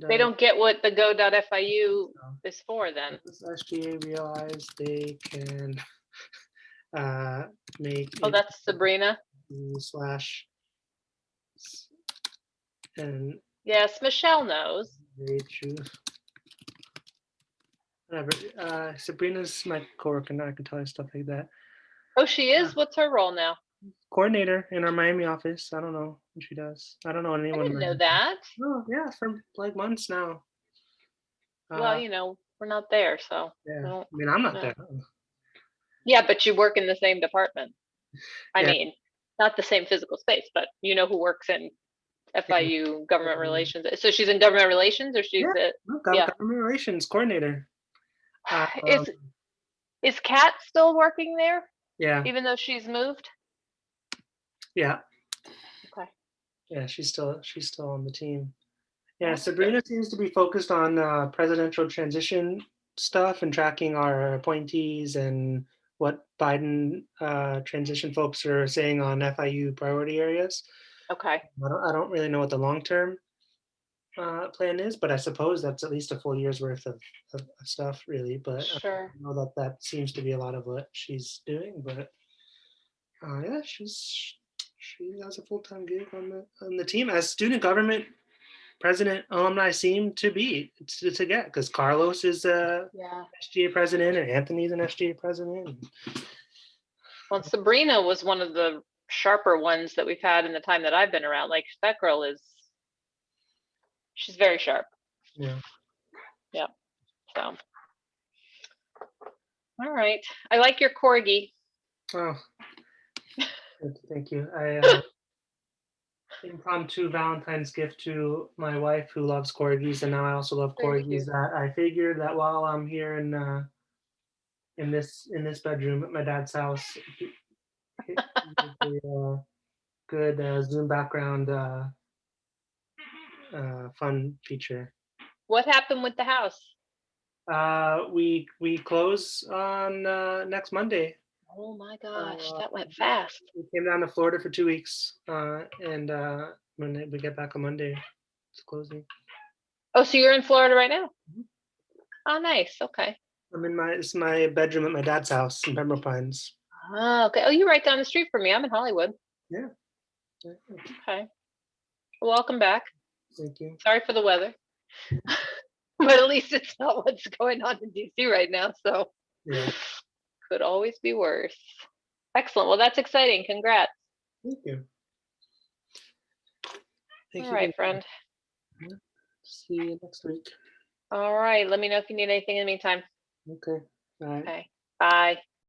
they don't get what the go.fiu is for then? Does SGA realize they can make? Oh, that's Sabrina. / and yes, Michelle knows. Very true. Whatever. Sabrina's my coworker, and I can tell her stuff like that. Oh, she is? What's her role now? Coordinator in our Miami office. I don't know what she does. I don't know anyone. I didn't know that. Oh, yeah, for like months now. Well, we're not there, so. Yeah, I mean, I'm not there. Yeah, but you work in the same department. I mean, not the same physical space, but you know who works in FIU government relations. So she's in government relations, or she's government relations coordinator. Is Kat still working there? Yeah. Even though she's moved? Yeah. Okay. Yeah, she's still on the team. Yeah, Sabrina seems to be focused on presidential transition stuff and tracking our appointees and what Biden transition folks are saying on FIU priority areas. Okay. I don't really know what the long-term plan is, but I suppose that's at least a full year's worth of stuff, really. But sure. I know that seems to be a lot of what she's doing. But yeah, she has a full-time gig on the team as student government president alumni seem to get, because Carlos is a SGA president and Anthony's an SGA president. Well, Sabrina was one of the sharper ones that we've had in the time that I've been around. Like, that girl she's very sharp. Yeah. Yeah. So. All right. I like your corgi. Oh. Thank you. Impromptu Valentine's gift to my wife, who loves corgis, and now I also love corgis. That I figured that while I'm here in this bedroom at my dad's house, a good Zoom background fun feature. What happened with the house? We close on next Monday. Oh my gosh, that went fast. We came down to Florida for 2 weeks, and when we get back on Monday, it's closing. Oh, so you're in Florida right now? Mm-hmm. Oh, nice. Okay. I'm in my bedroom at my dad's house in Pembroke Pines. Oh, okay. Oh, you're right down the street from me. I'm in Hollywood. Yeah. Okay. Well, welcome back. Thank you. Sorry for the weather, but at least it's not what's going on in DC right now. So. Yeah. Could always be worse. Excellent. Well, that's exciting. Congrats. Thank you. Thank All you. right, friend. See you next week. All right. Let me know if you need anything in the meantime. Okay. All right. Okay. Bye.